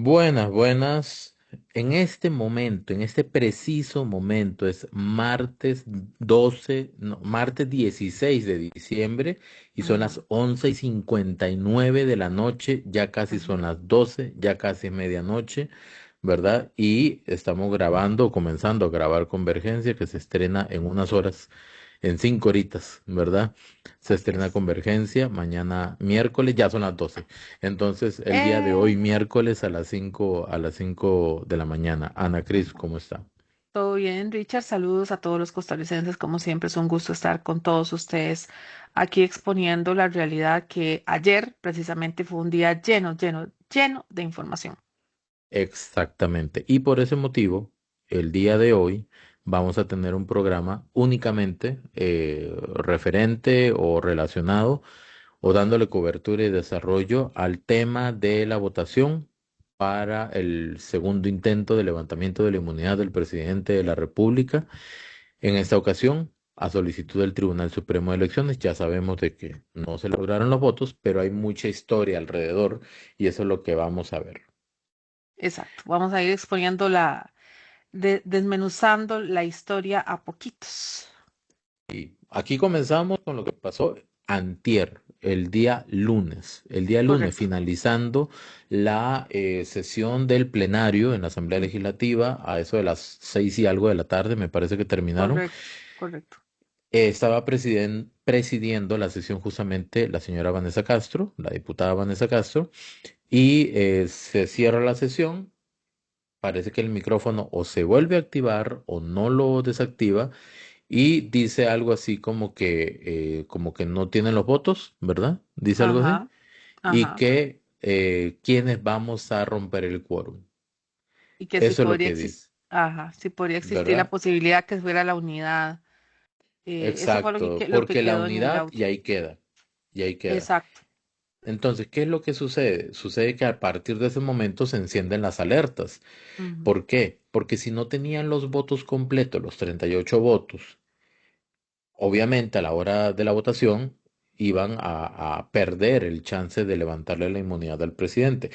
Buenas, buenas. En este momento, en este preciso momento, es martes 12, no, martes 16 de diciembre y son Ujú, las 11:59 de la noche, ya casi ujú. son las 12, ya casi es medianoche, ¿verdad? Y estamos grabando, comenzando a grabar Convergencia, que se estrena en unas horas, en 5 horitas, ¿verdad? Se Así estrena es. Convergencia, mañana miércoles, ya son las 12. Entonces, el día de Eh, hoy, miércoles a las 5 de la mañana. Ana Cris, ¿cómo está? Todo bien, Richard. Saludos a todos los costarricenses. Como siempre, es un gusto estar con todos ustedes aquí exponiendo la realidad que ayer precisamente fue un día lleno, lleno, lleno de información. Exactamente. Y por ese motivo, el día de hoy vamos a tener un programa únicamente referente o relacionado o dándole cobertura y desarrollo al tema de la votación para el segundo intento de levantamiento de la inmunidad del presidente de la República. En esta ocasión, a solicitud del Tribunal Supremo de Elecciones, ya sabemos de que no se lograron los votos, pero hay mucha historia alrededor y eso es lo que vamos a ver. Exacto. Vamos a ir exponiendo desmenuzando la historia a poquitos. Aquí comenzamos con lo que pasó antier, el día lunes, Correcto, finalizando la sesión del plenario en la Asamblea Legislativa, a eso de las 6 y algo de la tarde, me parece que terminaron. correcto, correcto. Estaba presidiendo la sesión justamente la señora Vanessa Castro, la diputada Vanessa Castro, y se cierra la sesión. Parece que el micrófono o se vuelve a activar o no lo desactiva y dice algo así como que no tienen los votos, ¿verdad? Dice algo así. Ajá, Y ajá. que quienes vamos a romper el quórum. Y que si Eso es lo podría que existir, dice, ajá, si podría existir la ¿verdad? posibilidad que fuera la unidad. Eso fue Exacto, lo que porque la quedó en el unidad y audio. ahí queda, y ahí queda. Exacto. Entonces, ¿qué es lo que sucede? Sucede que a partir de ese momento se encienden las alertas. Ujú, ¿Por qué? Porque si no tenían los votos completos, los 38 votos, obviamente a la hora de la votación iban a perder el chance de levantarle la inmunidad al presidente.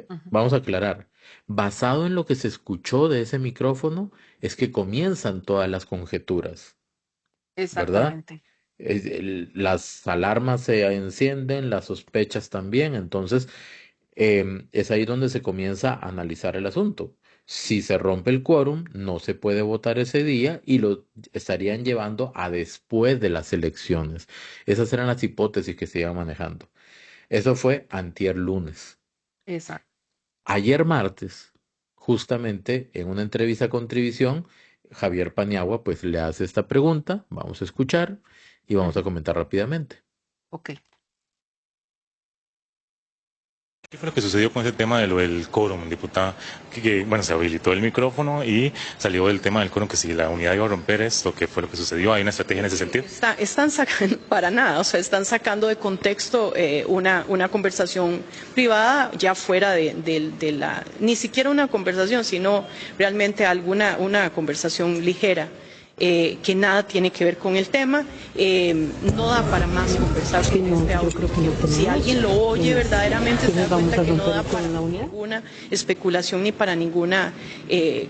ujú. Vamos a aclarar, basado en lo que se escuchó de ese micrófono, es que comienzan todas las conjeturas, ¿verdad? Exactamente. Las alarmas se encienden, las sospechas también, entonces es ahí donde se comienza a analizar el asunto. Si se rompe el quórum, no se puede votar ese día y lo estarían llevando a después de las elecciones. Esas eran las hipótesis que se iban manejando. Eso fue antier lunes. Exacto. Ayer martes, justamente en una entrevista con Trivisión, Javier Paniagua pues le hace esta pregunta, vamos a escuchar y vamos a Ujú. comentar rápidamente. Ok. ¿Qué fue lo que sucedió con ese tema de lo del quórum, diputada? Bueno, se habilitó el micrófono y salió del tema del quórum, que si la unidad iba a romper esto, ¿qué fue lo que sucedió? ¿Hay una estrategia en ese sentido? Están sacando, para nada, o sea, están sacando de contexto una conversación privada ya fuera de la, ni siquiera una conversación, sino realmente una conversación ligera. Que nada tiene que ver con el tema, no da para más conversar Sí, sobre no, este yo audio, creo que no porque si tenemos. alguien lo oye verdaderamente se da Entonces vamos cuenta a que no romper da el para con la unidad. ninguna especulación ni para ninguna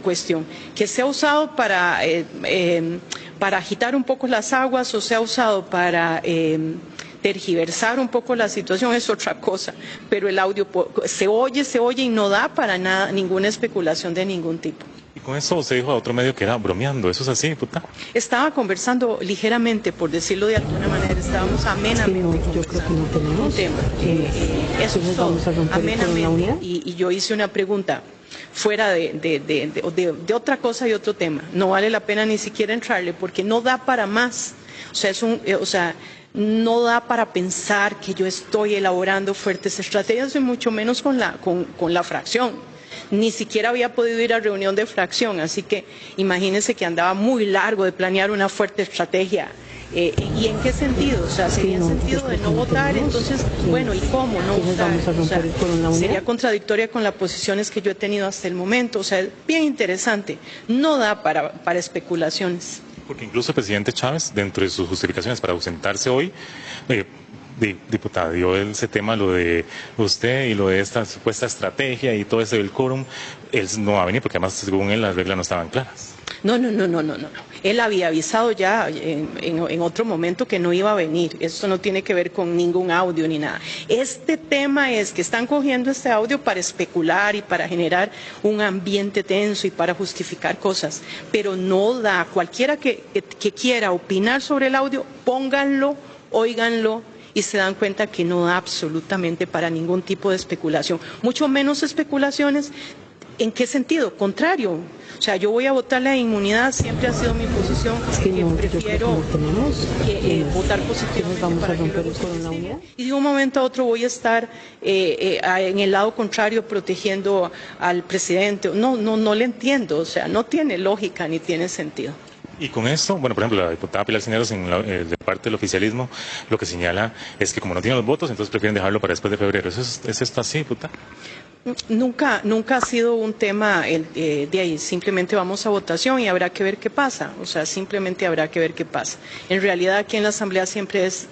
cuestión. Que se ha usado para agitar un poco las aguas o se ha usado para tergiversar un poco la situación es otra cosa, pero el audio se oye y no da para nada ninguna especulación de ningún tipo. Y con eso se dijo a otro medio que era bromeando, ¿eso es así, diputada? Estaba conversando ligeramente, por decirlo de alguna manera, estábamos Sí, no, amenamente yo creo que conversando no un tenemos. tema. Sí, no. Eso es Entonces todo, vamos a romper el con la amenamente. unidad. Y yo hice una pregunta fuera de otra cosa y otro tema. No vale la pena ni siquiera entrarle porque no da para más. O sea, o sea, no da para pensar que yo estoy elaborando fuertes estrategias y mucho menos con la fracción. Ni siquiera había podido ir a reunión de fracción, así que imagínense que andaba muy largo de planear una fuerte estrategia. ¿Y en qué sentido? O sea, Sí, sería en no, yo sentido de creo que no no votar, tenemos. entonces, Sí. bueno, ¿y cómo no Entonces votar? vamos a O sea, romper el con la unidad. sería contradictoria con las posiciones que yo he tenido hasta el momento. O sea, es bien interesante. No da para especulaciones. Porque incluso el presidente Chávez, dentro de sus justificaciones para ausentarse hoy, eh, Diputada, dio ese tema, lo de usted y lo de esta supuesta estrategia y todo eso del quórum, él no va a venir porque además según él las reglas no estaban claras. No. Él había avisado ya en otro momento que no iba a venir. Esto no tiene que ver con ningún audio ni nada. Este tema es que están cogiendo este audio para especular y para generar un ambiente tenso y para justificar cosas. Pero no da, cualquiera que quiera opinar sobre el audio, pónganlo, óiganlo y se dan cuenta que no da absolutamente para ningún tipo de especulación. Mucho menos especulaciones. ¿En qué sentido? Contrario. O sea, yo voy a votar la inmunidad, siempre ha sido mi posición, prefiero votar positivamente para que luego se investigue. Y de un momento a otro voy a estar en el lado contrario protegiendo al presidente. No le entiendo, o sea, no tiene lógica ni tiene sentido. Y con esto, bueno, por ejemplo, la diputada Pilar Cisneros, de parte del oficialismo, lo que señala es que como no tiene los votos, entonces prefieren dejarlo para después de febrero. ¿Es esto así, diputada? Nunca ha sido un tema de ahí, simplemente vamos a votación y habrá que ver qué pasa, o sea, simplemente habrá que ver qué pasa. En realidad aquí en la Asamblea siempre es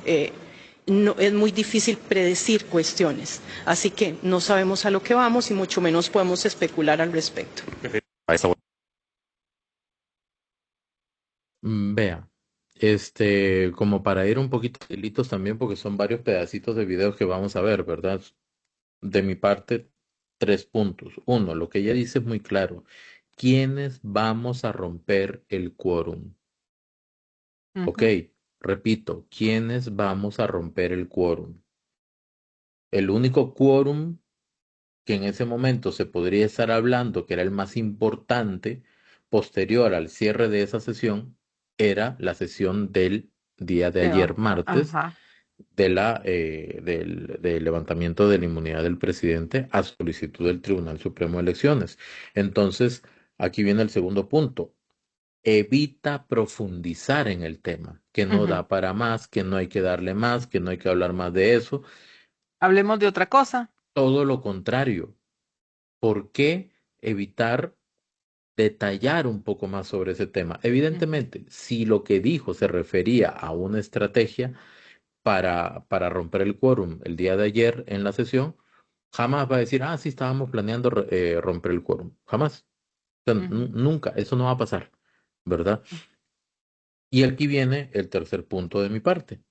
muy difícil predecir cuestiones, así que no sabemos a lo que vamos y mucho menos podemos especular al respecto. Vea, como para ir un poquito de hilitos también, porque son varios pedacitos de videos que vamos a ver, ¿verdad? De mi parte, 3 puntos. Uno, lo que ella dice es muy claro. ¿Quiénes vamos a romper el quórum? Ok, repito, ¿quiénes vamos a romper el quórum? El único quórum que en ese momento se podría estar hablando, que era el más importante, posterior al cierre de esa sesión, era la sesión del día de ayer, martes, Ajá. del levantamiento de la inmunidad del presidente a solicitud del Tribunal Supremo de Elecciones. Entonces, aquí viene el segundo punto. Evita profundizar en el tema, que no da para más, que no hay que darle más, que no hay que hablar más de eso. Hablemos de otra cosa. Todo lo contrario. ¿Por qué evitar detallar un poco más sobre ese tema? Evidentemente, si lo que dijo se refería a una estrategia para romper el quórum el día de ayer en la sesión, jamás va a decir, sí, estábamos planeando romper el quórum. Jamás. O sea, nunca, eso no va a pasar, ¿verdad? Y aquí viene el tercer punto de mi parte.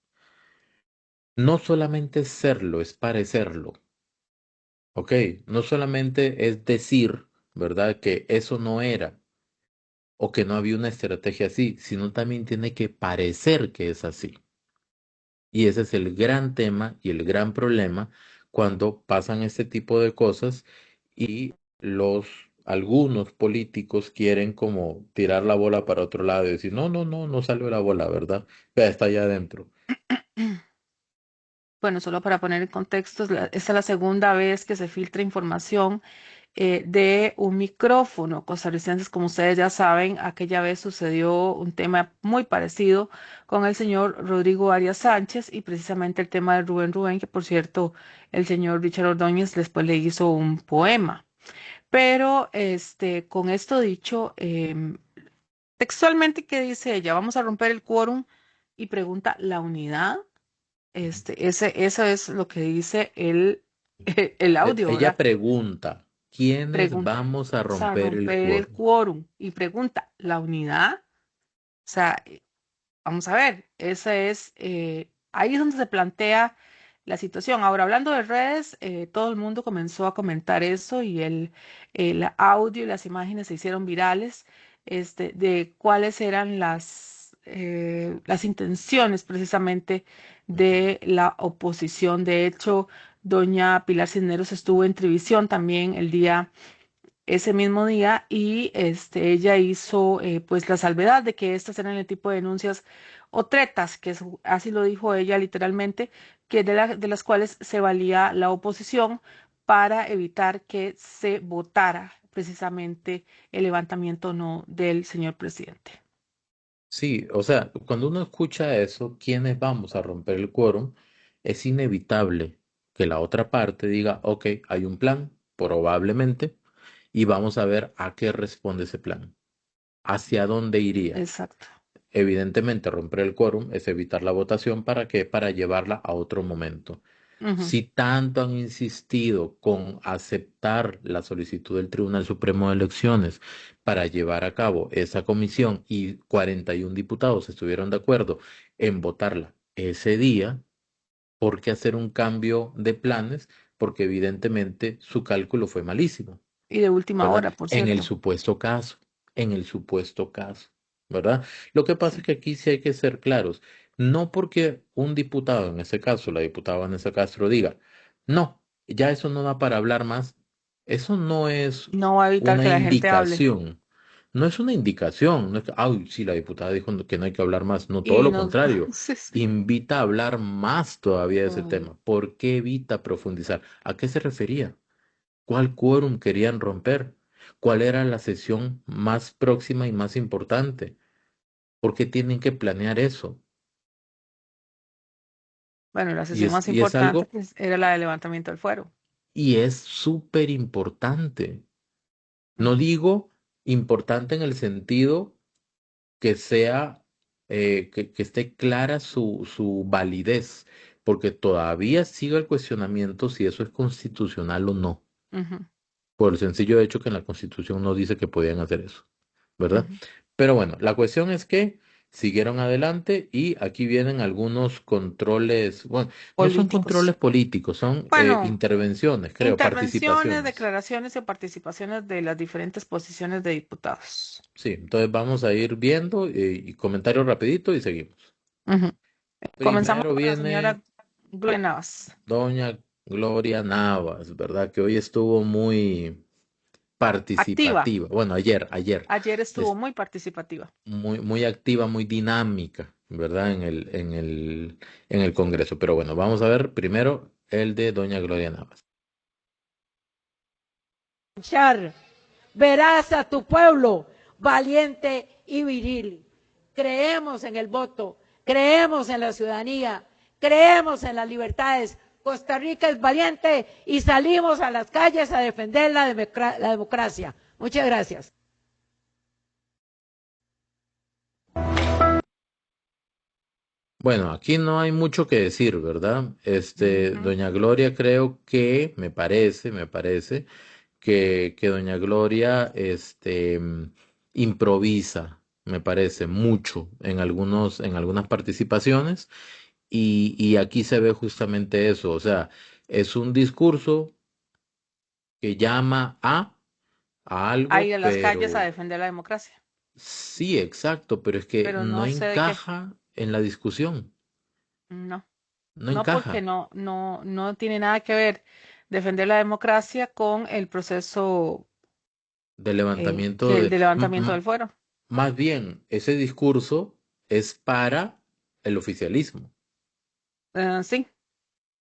No solamente es serlo, es parecerlo. ¿Ok? No solamente es decir, ¿verdad? Que eso no era o que no había una estrategia así, sino también tiene que parecer que es así. Y ese es el gran tema y el gran problema cuando pasan este tipo de cosas y algunos políticos quieren como tirar la bola para otro lado y decir, no salió la bola, ¿verdad? Ya está allá adentro. Bueno, solo para poner en contexto, esta es la segunda vez que se filtra información de un micrófono. Costarricenses, como ustedes ya saben, aquella vez sucedió un tema muy parecido con el señor Rodrigo Arias Sánchez y precisamente el tema de Rubén, que por cierto, el señor Richard Ordóñez después le hizo un poema. Pero con esto dicho, textualmente, ¿qué dice ella? Vamos a romper el quórum y pregunta la unidad. Eso es lo que dice el audio, Ella ¿verdad? pregunta, ¿quiénes Pregunta, vamos a vamos a romper el romper el quórum? quórum y pregunta, ¿la unidad? O sea, vamos a ver, ahí es donde se plantea la situación. Ahora, hablando de redes, todo el mundo comenzó a comentar eso y el audio y las imágenes se hicieron virales, de cuáles eran las intenciones precisamente de la oposición. De hecho, doña Pilar Cisneros estuvo en televisión también ese mismo día y ella hizo pues la salvedad de que estas eran el tipo de denuncias o tretas, así lo dijo ella literalmente, que de las cuales se valía la oposición para evitar que se votara precisamente el levantamiento o no del señor presidente. Sí, o sea, cuando uno escucha eso, ¿quiénes vamos a romper el quórum? Es inevitable que la otra parte diga, ok, hay un plan, probablemente, y vamos a ver a qué responde ese plan, hacia dónde iría. Exacto. Evidentemente, romper el quórum es evitar la votación. ¿Para qué? Para llevarla a otro momento. Ujú. Si tanto han insistido con aceptar la solicitud del Tribunal Supremo de Elecciones para llevar a cabo esa comisión y 41 diputados estuvieron de acuerdo en votarla ese día, ¿por qué hacer un cambio de planes? Porque evidentemente su cálculo fue malísimo, Y de última ¿verdad? hora, por En el cierto. supuesto caso, en el supuesto caso, ¿verdad? Lo que pasa es Sí. que aquí sí hay que ser claros. No porque un diputado, en ese caso, la diputada Vanessa Castro, diga, no, ya eso no da para hablar más, eso no es No va a evitar una que la gente hable. indicación. No es una indicación, no es que, ay, sí, la diputada dijo que no hay que hablar más, no, todo Y lo nos... contrario, Sí, sí. invita a hablar más todavía de ese Mm. tema. ¿Por qué evita profundizar? ¿A qué se refería? ¿Cuál quórum querían romper? ¿Cuál era la sesión más próxima y más importante? ¿Por qué tienen que planear eso? Bueno, la Y sesión es, más y es importante algo, pues, era la del levantamiento del fuero. y es súper importante. No Ujú. digo importante en el sentido que sea, que esté clara su validez, porque todavía sigue el cuestionamiento si eso es constitucional o no, Ujú, por el sencillo hecho que en la Constitución no dice que podían hacer eso, ¿verdad? ujú. Pero bueno, la cuestión es que siguieron adelante y aquí vienen algunos controles, bueno, no son Políticos. controles políticos, son Bueno, intervenciones, creo, intervenciones, participaciones. declaraciones y participaciones de las diferentes posiciones de diputados. Sí, entonces vamos a ir viendo y comentarios rapidito y seguimos. Ujú. Comenzamos Primero con la viene señora Gloria Navas. doña Gloria Navas, ¿verdad? Que hoy estuvo muy Activa. participativa. Bueno, ayer, Ayer estuvo es muy participativa. muy activa, muy dinámica, ¿verdad? En el Congreso. Pero bueno, vamos a ver primero el de doña Gloria Navas. Marchar, verás a tu pueblo valiente y viril. Creemos en el voto, creemos en la ciudadanía, creemos en las libertades. Costa Rica es valiente y salimos a las calles a defender la democracia. Muchas gracias. Bueno, aquí no hay mucho que decir, ¿verdad? Ujú. Doña Gloria creo que, me parece que doña Gloria, improvisa, me parece, mucho en algunas participaciones y aquí se ve justamente eso, o sea, es un discurso que llama a A ir algo, a las calles a pero defender la democracia. sí, exacto, pero es que Pero no no sé de qué. encaja en la discusión, No. no No, porque encaja. no tiene nada que ver defender la democracia con el proceso De levantamiento de m- levantamiento m- del fuero. más bien, ese discurso es para el oficialismo, Sí,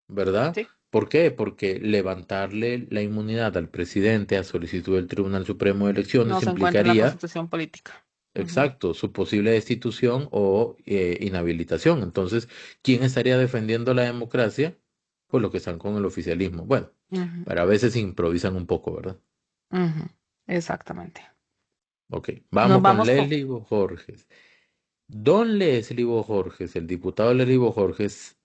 ¿verdad? sí, ¿Por qué? Porque levantarle la inmunidad al presidente a solicitud del Tribunal Supremo de no Elecciones se encuentra en la implicaría, Constitución política. Ujú. exacto, su posible destitución o inhabilitación. Entonces, ¿quién estaría defendiendo la democracia? Pues los que están con el oficialismo. Bueno, Ujú, pero a veces improvisan un poco, ¿verdad? ujú. Exactamente. Ok, Nos vamos con vamos con Leslie Borges. Don Leslie Borges, el diputado Leslie Borges,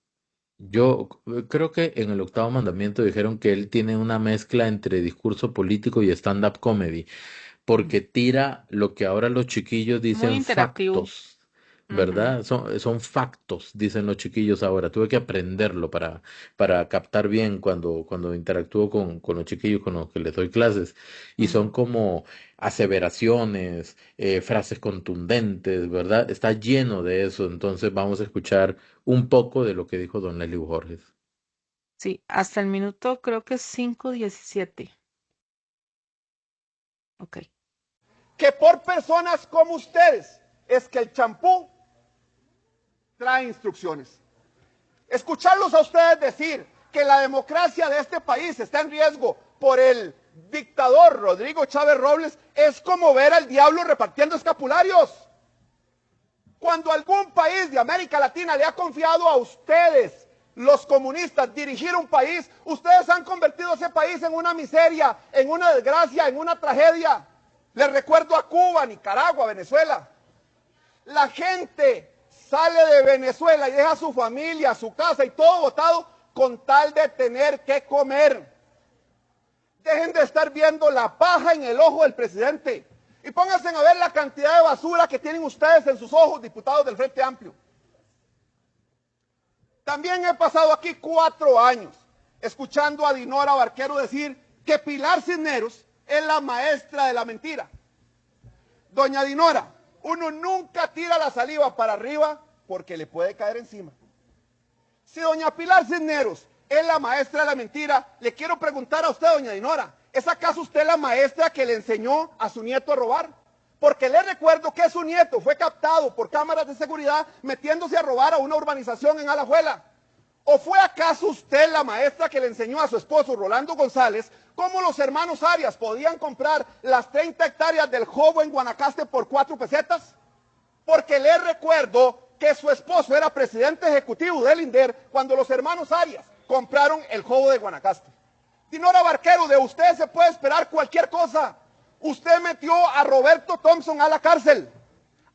yo creo que en el octavo mandamiento dijeron que él tiene una mezcla entre discurso político y stand-up comedy, porque tira lo que ahora los chiquillos muy dicen interactivo. factos, Ujú, ¿verdad? Son factos, dicen los chiquillos ahora. Tuve que aprenderlo para captar bien cuando interactúo con los chiquillos con los que les doy clases. Y son ujú. como aseveraciones, frases contundentes, ¿verdad? Está lleno de eso. Entonces vamos a escuchar un poco de lo que dijo don Leslie Borges. Sí, hasta el minuto creo que es 5:17. Ok. Que por personas como ustedes es que el champú trae instrucciones. Escucharlos a ustedes decir que la democracia de este país está en riesgo por el dictador Rodrigo Chávez Robles es como ver al diablo repartiendo escapularios. Cuando algún país de América Latina le ha confiado a ustedes, los comunistas, dirigir un país, ustedes han convertido ese país en una miseria, en una desgracia, en una tragedia. Les recuerdo a Cuba, Nicaragua, Venezuela. La gente sale de Venezuela y deja a su familia, su casa y todo botado con tal de tener que comer. Dejen de estar viendo la paja en el ojo del presidente y pónganse a ver la cantidad de basura que tienen ustedes en sus ojos, diputados del Frente Amplio. También he pasado aquí 4 años escuchando a Dinora Barquero decir que Pilar Cisneros es la maestra de la mentira. Doña Dinora, uno nunca tira la saliva para arriba porque le puede caer encima. Si doña Pilar Cisneros es la maestra de la mentira, le quiero preguntar a usted, doña Dinora, ¿es acaso usted la maestra que le enseñó a su nieto a robar? Porque le recuerdo que su nieto fue captado por cámaras de seguridad metiéndose a robar a una urbanización en Alajuela. ¿O fue acaso usted la maestra que le enseñó a su esposo Rolando González cómo los hermanos Arias podían comprar las 30 hectáreas del Jobo en Guanacaste por 4 pesetas? Porque le recuerdo que su esposo era presidente ejecutivo del INDER cuando los hermanos Arias compraron el Jobo de Guanacaste. Dinora Barquero, de usted se puede esperar cualquier cosa. Usted metió a Roberto Thompson a la cárcel,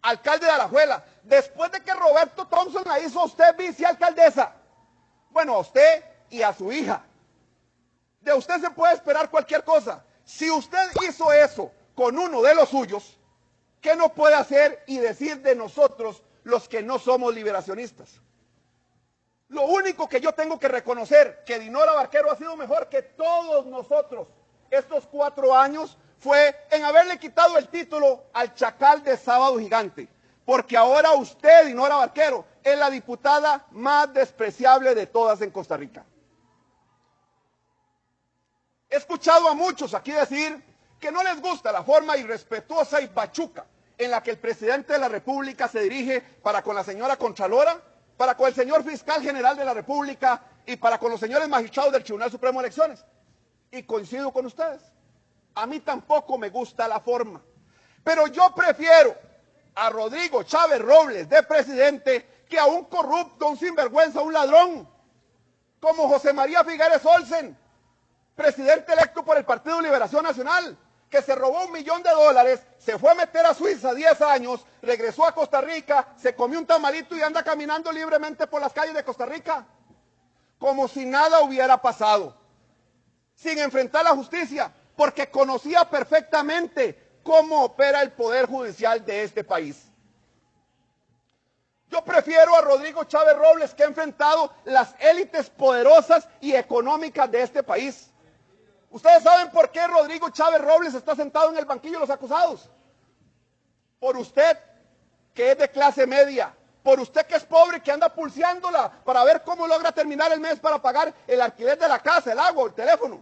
alcalde de Alajuela, después de que Roberto Thompson la hizo a usted vicealcaldesa. Bueno, a usted y a su hija. De usted se puede esperar cualquier cosa. Si usted hizo eso con uno de los suyos, ¿qué no puede hacer y decir de nosotros los que no somos liberacionistas? Lo único que yo tengo que reconocer que Dinora Barquero ha sido mejor que todos nosotros estos 4 años fue en haberle quitado el título al chacal de Sábado Gigante. Porque ahora usted, Dinora Barquero, es la diputada más despreciable de todas en Costa Rica. He escuchado a muchos aquí decir que no les gusta la forma irrespetuosa y pachuca en la que el presidente de la República se dirige para con la señora Contralora, para con el señor Fiscal General de la República y para con los señores magistrados del Tribunal Supremo de Elecciones. Y coincido con ustedes. A mí tampoco me gusta la forma. Pero yo prefiero a Rodrigo Chávez Robles de presidente que a un corrupto, un sinvergüenza, un ladrón, como José María Figueres Olsen, presidente electo por el Partido de Liberación Nacional, que se robó $1 millón, se fue a meter a Suiza 10 años, regresó a Costa Rica, se comió un tamalito y anda caminando libremente por las calles de Costa Rica, como si nada hubiera pasado, sin enfrentar la justicia, porque conocía perfectamente cómo opera el Poder Judicial de este país. Yo prefiero a Rodrigo Chávez Robles, que ha enfrentado las élites poderosas y económicas de este país. ¿Ustedes saben por qué Rodrigo Chávez Robles está sentado en el banquillo de los acusados? Por usted, que es de clase media, por usted que es pobre, que anda pulseándola para ver cómo logra terminar el mes para pagar el alquiler de la casa, el agua, el teléfono.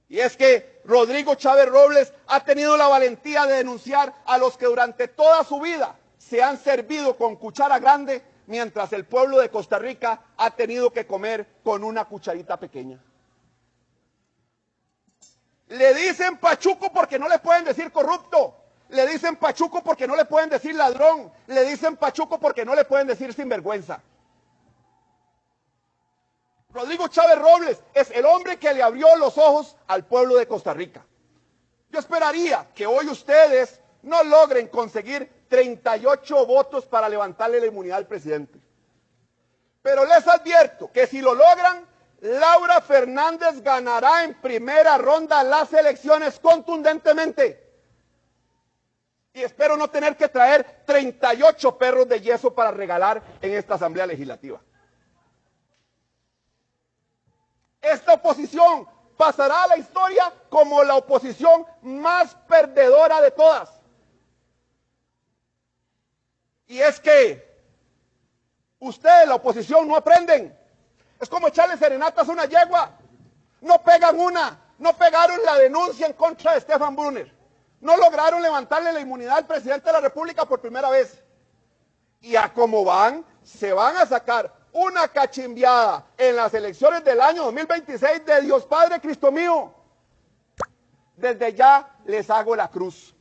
Y es que Rodrigo Chávez Robles ha tenido la valentía de denunciar a los que durante toda su vida se han servido con cuchara grande, mientras el pueblo de Costa Rica ha tenido que comer con una cucharita pequeña. Le dicen pachuco porque no le pueden decir corrupto. Le dicen pachuco porque no le pueden decir ladrón. Le dicen pachuco porque no le pueden decir sinvergüenza. Rodrigo Chávez Robles es el hombre que le abrió los ojos al pueblo de Costa Rica. Yo esperaría que hoy ustedes no logren conseguir 38 votos para levantarle la inmunidad al presidente. Pero les advierto que si lo logran, Laura Fernández ganará en primera ronda las elecciones contundentemente. Y espero no tener que traer 38 perros de yeso para regalar en esta Asamblea Legislativa. Esta oposición pasará a la historia como la oposición más perdedora de todas. Y es que ustedes, la oposición, no aprenden. Es como echarle serenatas a una yegua. No pegan una, no pegaron la denuncia en contra de Stefan Brunner. No lograron levantarle la inmunidad al presidente de la República por primera vez. Y a como van, se van a sacar una cachimbiada en las elecciones del año 2026 de Dios Padre Cristo mío. Desde ya les hago la cruz.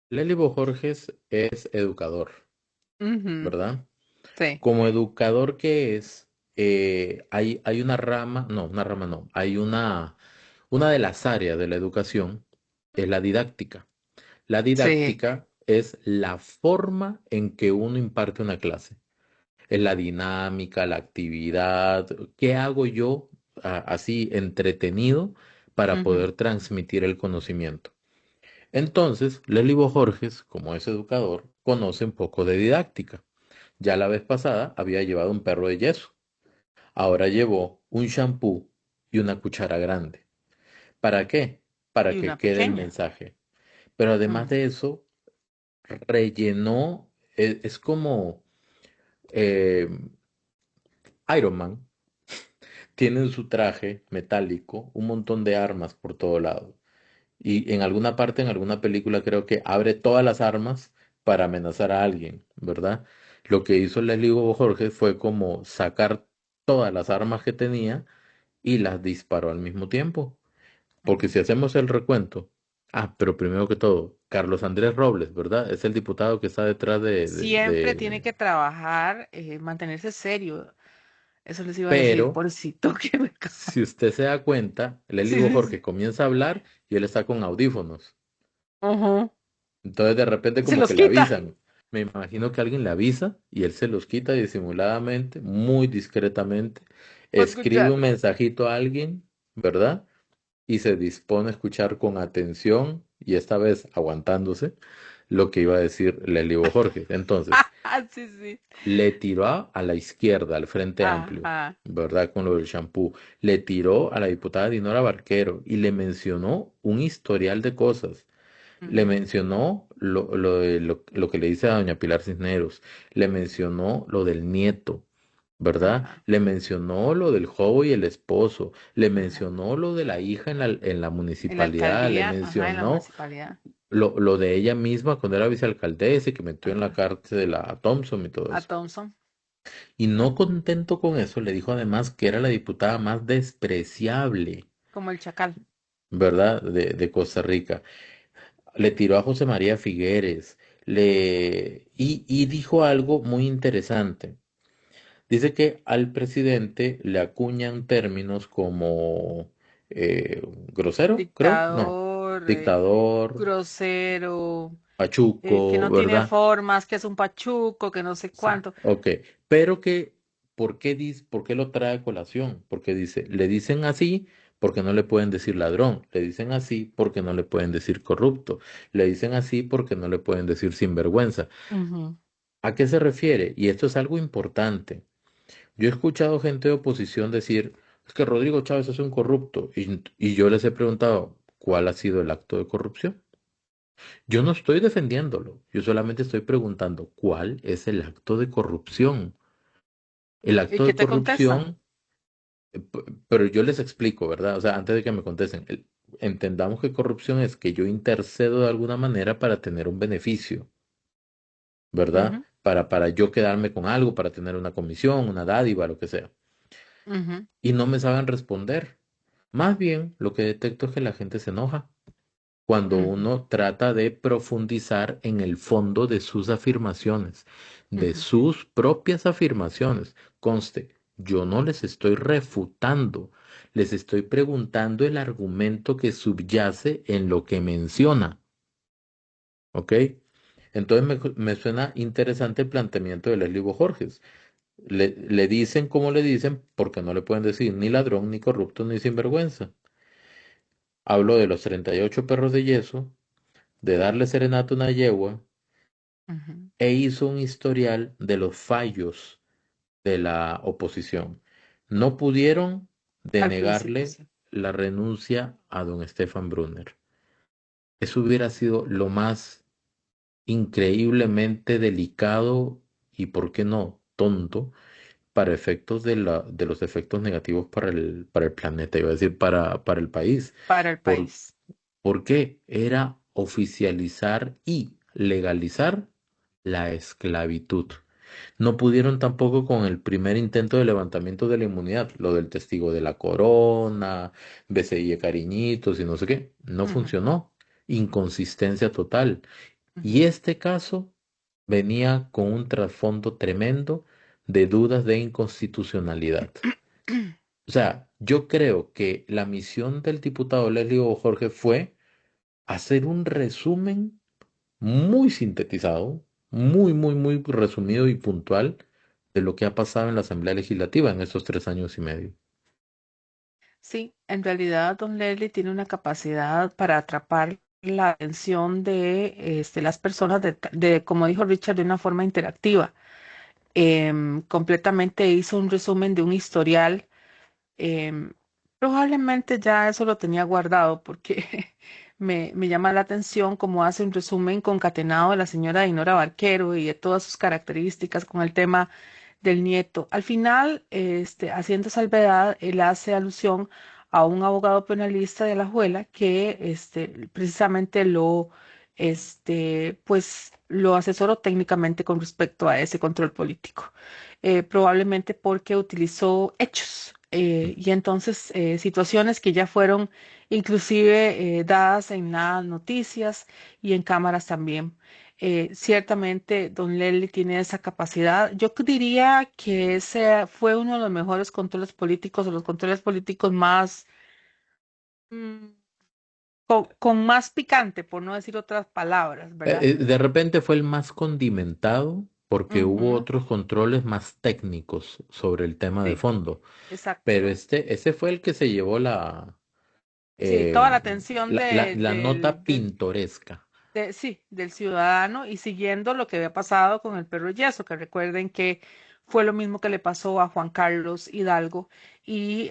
Lely Bojorges es educador, Ujú, ¿verdad? sí. Como educador que es, hay una rama no, una de las áreas de la educación es la didáctica. La Sí. didáctica es la forma en que uno imparte una clase. Es la dinámica, la actividad. ¿Qué hago yo así entretenido para Ujú. poder transmitir el conocimiento? Entonces, Leslie Bojorges, como es educador, conoce un poco de didáctica. Ya la vez pasada había llevado un perro de yeso. Ahora llevó un shampoo y una cuchara grande. ¿Para qué? Para Y que una quede el pequeña. mensaje. Pero además Mm. de eso, rellenó, es como eh, Iron Man, tiene en su traje metálico un montón de armas por todo lado. Y en alguna parte, en alguna película, creo que abre todas las armas para amenazar a alguien, ¿verdad? Lo que hizo Leslie Jorge fue como sacar todas las armas que tenía y las disparó al mismo tiempo. Porque Ujú. si hacemos el recuento, pero primero que todo, Carlos Andrés Robles, ¿verdad? Es el diputado que está detrás Siempre tiene que trabajar, mantenerse serio. Eso les iba a decir, Pero, pobrecito que me... si usted se da cuenta, Sí, Leslie sí, Jorge sí. comienza a hablar y él está con audífonos. Ujú. Entonces de repente Y se como los que le quita. avisan. Me imagino que alguien le avisa y él se los quita disimuladamente, muy discretamente, Va a escribe escuchar. un mensajito a alguien, ¿verdad? Y se dispone a escuchar con atención y esta vez aguantándose lo que iba a decir Lelio Jorge. Entonces, Sí, sí. le tiró a la izquierda, al Frente Amplio, Ajá. ¿verdad? Con lo del champú. Le tiró a la diputada Dinora Barquero y le mencionó un historial de cosas. Le Ujú. mencionó lo que le dice a doña Pilar Cisneros, le mencionó lo del nieto, ¿verdad? Ajá. Le mencionó lo del joven y el esposo, le Ajá. mencionó lo de la hija en la En la municipalidad, le alcaldía, ajá, en la mencionó municipalidad. lo de ella misma cuando era vicealcaldesa y que metió en la Ajá. cárcel a Thompson y todo A eso. Thompson. Y no contento con eso, le dijo además que era la diputada más despreciable, Como el chacal. ¿verdad? De Costa Rica. Le tiró a José María Figueres, y dijo algo muy interesante. Dice que al presidente le acuñan términos como eh, grosero, creo, no, Dictador, dictador, grosero, que pachuco, no tiene ¿verdad? formas, que es un pachuco, que no sé Sí, cuánto. ok. Pero que, ¿por qué lo trae a colación? Porque dice, le dicen así porque no le pueden decir ladrón, le dicen así porque no le pueden decir corrupto, le dicen así porque no le pueden decir sinvergüenza. Ujú. ¿A qué se refiere? Y esto es algo importante. Yo he escuchado gente de oposición decir, es que Rodrigo Chávez es un corrupto, y yo les he preguntado, ¿cuál ha sido el acto de corrupción? Yo no estoy defendiéndolo, yo solamente estoy preguntando, ¿cuál es el acto de corrupción? El ¿Y acto qué de te contestan? corrupción, pero yo les explico, ¿verdad? O sea, antes de que me contesten, entendamos que corrupción es que yo intercedo de alguna manera para tener un beneficio, ¿verdad? Ujú. Para yo quedarme con algo, para tener una comisión, una dádiva, lo que sea. Ujú. Y no me saben responder. Más bien, lo que detecto es que la gente se enoja cuando Ujú. uno trata de profundizar en el fondo de sus afirmaciones, de Ujú. sus propias afirmaciones. Conste, yo no les estoy refutando, les estoy preguntando el argumento que subyace en lo que menciona, ¿ok? Entonces me suena interesante el planteamiento de Leslie Bojorges. Le dicen como le dicen porque no le pueden decir ni ladrón, ni corrupto, ni sinvergüenza. Hablo de los 38 perros de yeso, de darle serenata a una yegua, Ujú. e hizo un historial de los fallos de la oposición. No pudieron Al principio, denegarle sí. la renuncia a don Stefan Brunner. Eso hubiera sido lo más increíblemente delicado y, ¿por qué no?, tonto para efectos de los efectos negativos para el planeta, iba a decir, para el país. Para el ¿Por, país. por qué? Era oficializar y legalizar la esclavitud. No pudieron tampoco con el primer intento de levantamiento de la inmunidad, lo del testigo de la corona, BCI cariñitos y no sé qué. No Ujú. funcionó. Inconsistencia total. Ujú. Y este caso venía con un trasfondo tremendo de dudas de inconstitucionalidad. O sea, yo creo que la misión del diputado Leslie Jorge fue hacer un resumen muy sintetizado, muy resumido y puntual de lo que ha pasado en la Asamblea Legislativa en estos 3 años y medio. Sí, en realidad Don Leslie tiene una capacidad para atrapar la atención de las personas, como dijo Richard, de una forma interactiva. Completamente hizo un resumen de un historial. em, Probablemente ya eso lo tenía guardado porque me llama la atención cómo hace un resumen concatenado de la señora Dinora Barquero y de todas sus características con el tema del nieto. Al final, haciendo salvedad, él hace alusión a un abogado penalista de Alajuela que precisamente pues, lo asesoró técnicamente con respecto a ese control político. Probablemente porque utilizó hechos y entonces situaciones que ya fueron inclusive dadas en las noticias y en cámaras también. Ciertamente, Don Lely tiene esa capacidad. Yo diría que ese fue uno de los mejores controles políticos, o los controles políticos más, mm, con más picante, por no decir otras palabras, ¿verdad? De repente fue el más condimentado porque hubo Ujú, otros controles más técnicos sobre el tema de sí, fondo, exacto. pero ese fue el que se llevó Sí, eh, toda la atención la nota pintoresca. sí, del ciudadano y siguiendo lo que había pasado con el perro yeso, que recuerden que fue lo mismo que le pasó a Juan Carlos Hidalgo y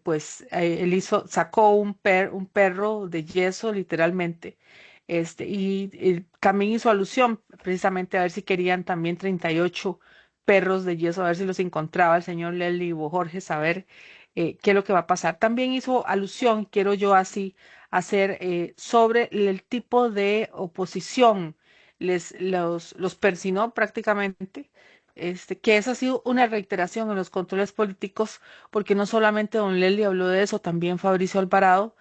pues él sacó un perro de yeso literalmente, y también hizo alusión precisamente a ver si querían también 38 perros de yeso, a ver si los encontraba el señor Leslie Jorge, saber qué es lo que va a pasar. También hizo alusión, quiero yo así hacer sobre el tipo de oposición, los persinó prácticamente, que esa ha sido una reiteración en los controles políticos, porque no solamente don Leslie habló de eso, también Fabricio Alvarado,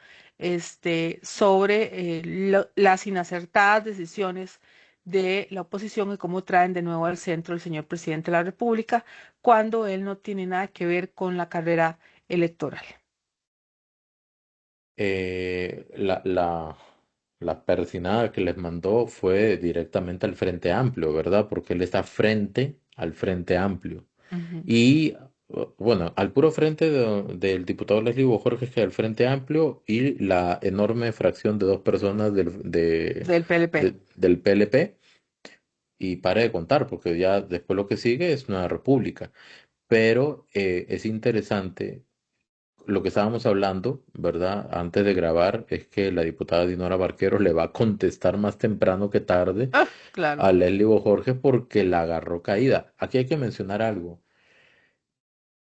sobre las inacertadas decisiones de la oposición y cómo traen de nuevo al centro el señor presidente de la República cuando él no tiene nada que ver con la carrera electoral. La persinada que les mandó fue directamente al Frente Amplio, ¿verdad? Porque él está frente al Frente Amplio. Ujú. Y bueno, al puro frente del diputado Leslie Jorge, que es el Frente Amplio, y la enorme fracción de 2 personas Del PLP. del PLP. Y pare de contar, porque ya después lo que sigue es Nueva República. Pero es interesante lo que estábamos hablando, ¿verdad? Antes de grabar, es que la diputada Dinora Barquero le va a contestar más temprano que tarde Ah, claro. a Leslie Jorge porque la agarró caída. Aquí hay que mencionar algo.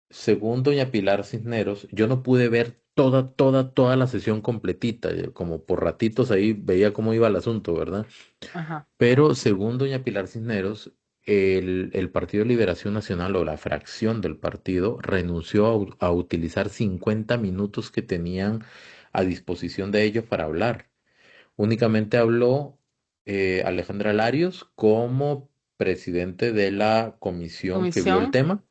Según doña Pilar Cisneros, yo no pude ver toda la sesión completita, como por ratitos ahí veía cómo iba el asunto, ¿verdad? Ajá. Pero según doña Pilar Cisneros, el Partido de Liberación Nacional o la fracción del partido renunció a utilizar 50 minutos que tenían a disposición de ellos para hablar. Únicamente habló Alejandra Larios como presidente de la comisión que vio el Comisión. tema